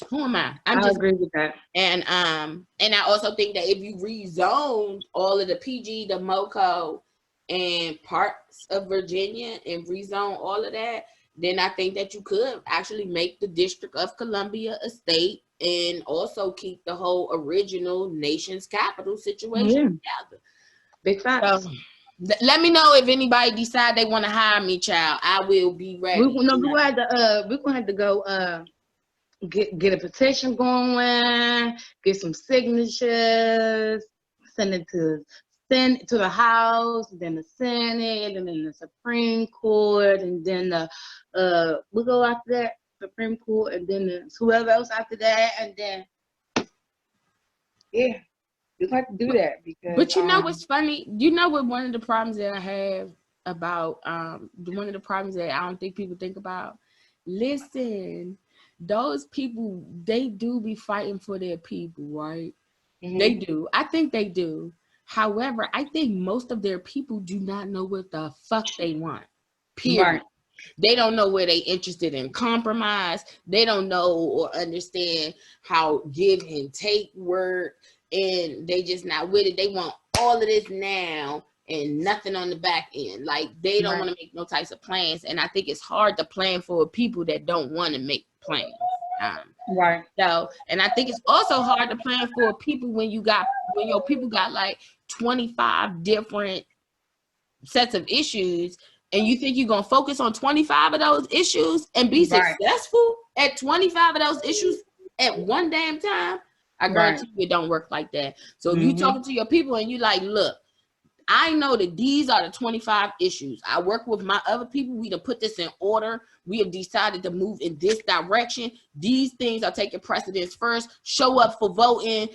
Speaker 1: who am I?
Speaker 2: I agree with that.
Speaker 1: And I also think that if you rezoned all of the PG, the MoCo, and parts of Virginia and rezone all of that, then I think that you could actually make the District of Columbia a state and also keep the whole original nation's capital situation together.
Speaker 2: Big facts.
Speaker 1: So, let me know if anybody decide they want to hire me, child. I will be ready.
Speaker 2: We're gonna have to go get a petition going, get some signatures, send it to the House, then the Senate, and then the Supreme Court, and then we'll go after that, Supreme Court, and then whoever else after that, and then you have to do that because.
Speaker 1: But you know what's funny? You know what one of the problems that I have about one of the problems that I don't think people think about? Listen, those people, they do be fighting for their people, right? They do. I think they do. However, I think most of their people do not know what the fuck they want. Period. They don't know where they interested in compromise. They don't know or understand how give and take work, and they just not with it. They want all of this now and nothing on the back end. Like, they don't want to make no types of plans. And I think it's hard to plan for people that don't want to make plans. So, and I think it's also hard to plan for people when your people got like 25 different sets of issues, and you think you're gonna focus on 25 of those issues and be successful at 25 of those issues at one damn time. I guarantee you it don't work like that. So if you talking to your people and you like, look, I know that these are the 25 issues. I work with my other people. We done put this in order. We have decided to move in this direction. These things are taking precedence first. Show up for voting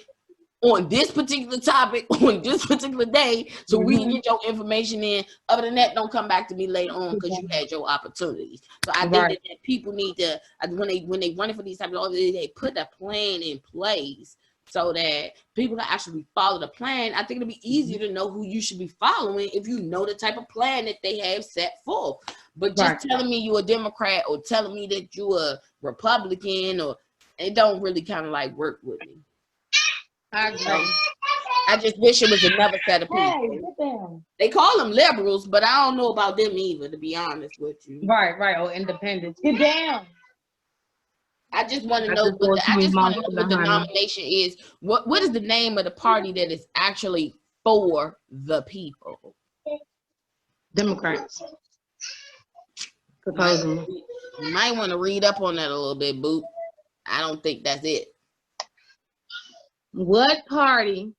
Speaker 1: on this particular topic on this particular day, so we can get your information in. Other than that, don't come back to me later on because you had your opportunities. So I think that people need to, when they running for these types of, they put a plan in place so that people can actually follow the plan. I think it'll be easier to know who you should be following if you know the type of plan that they have set forth. But just telling me you're a Democrat or telling me that you're a Republican, or it don't really kind of like work with me. I agree. I just wish it was another set of people. They call them liberals, but I don't know about them either, to be honest with you.
Speaker 2: Right. Or independents. Get down.
Speaker 1: I just want to know what the nomination is. What is the name of the party that is actually for the people?
Speaker 2: Democrats. Supposedly.
Speaker 1: You might want to read up on that a little bit, Boop. I don't think that's it.
Speaker 2: What party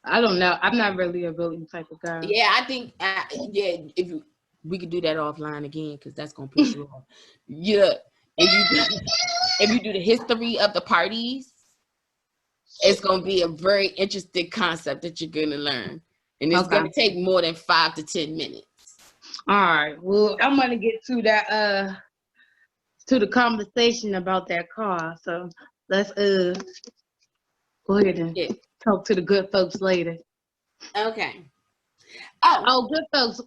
Speaker 2: I don't know. I'm not really a voting type of girl.
Speaker 1: Yeah, I think we could do that offline again because that's gonna piss you off. Yeah, if you do the history of the parties, it's gonna be a very interesting concept that you're gonna learn, and it's gonna take more than 5 to 10 minutes.
Speaker 2: All right. Well, I'm gonna get to that to the conversation about that car. So let's go ahead and talk to the good folks later.
Speaker 1: Okay.
Speaker 2: Oh, good folks.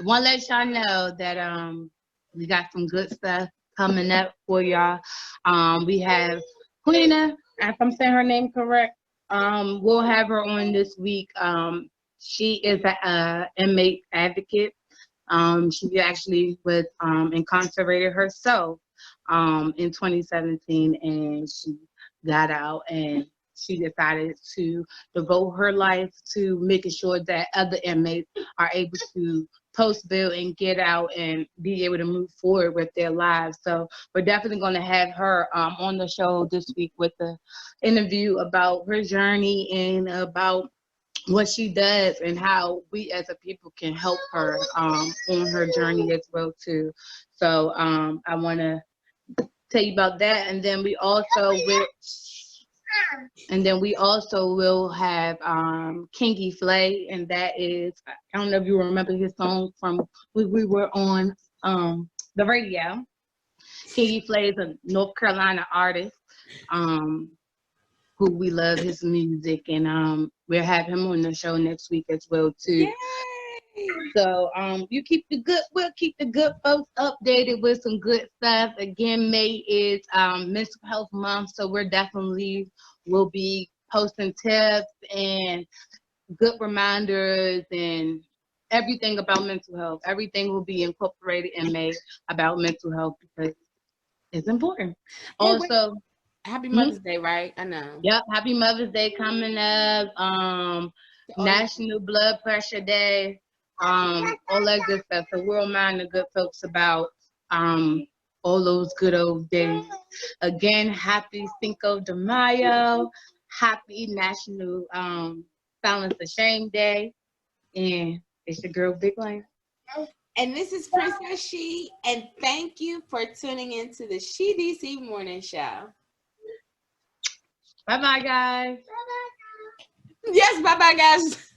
Speaker 2: Want to let y'all know that we got some good stuff coming up for y'all. We have Queena, if I'm saying her name correct. We'll have her on this week. She is an inmate advocate. She actually was incarcerated herself in 2017, and she got out, and she decided to devote her life to making sure that other inmates are able to post bail and get out and be able to move forward with their lives. So we're definitely going to have her on the show this week with the interview about her journey and about what she does and how we as a people can help her on her journey as well too. So I want to tell you about that, and then we also will have Kingy Flay, and that is, I don't know if you remember his song from we were on the radio. Kingy Flay is a North Carolina artist who we love his music, and we'll have him on the show next week as well too. Yay! So we'll keep the good folks updated with some good stuff. Again, May is Mental Health Month, so we're definitely will be posting tips and good reminders and everything about mental health. Everything will be incorporated in May about mental health because it's important. Also,
Speaker 1: Happy Mother's Day, right? I know.
Speaker 2: Yep, Happy Mother's Day coming up. National Blood Pressure Day. All that good stuff. So we'll remind the good folks about all those good old days. Again, happy Cinco de Mayo. Happy National Silence of Shame Day. And it's your girl, Big Lane.
Speaker 1: And this is Princess Shee, and thank you for tuning into the Shee DC Morning Show.
Speaker 2: Bye-bye, guys.
Speaker 1: Yes, bye-bye, guys.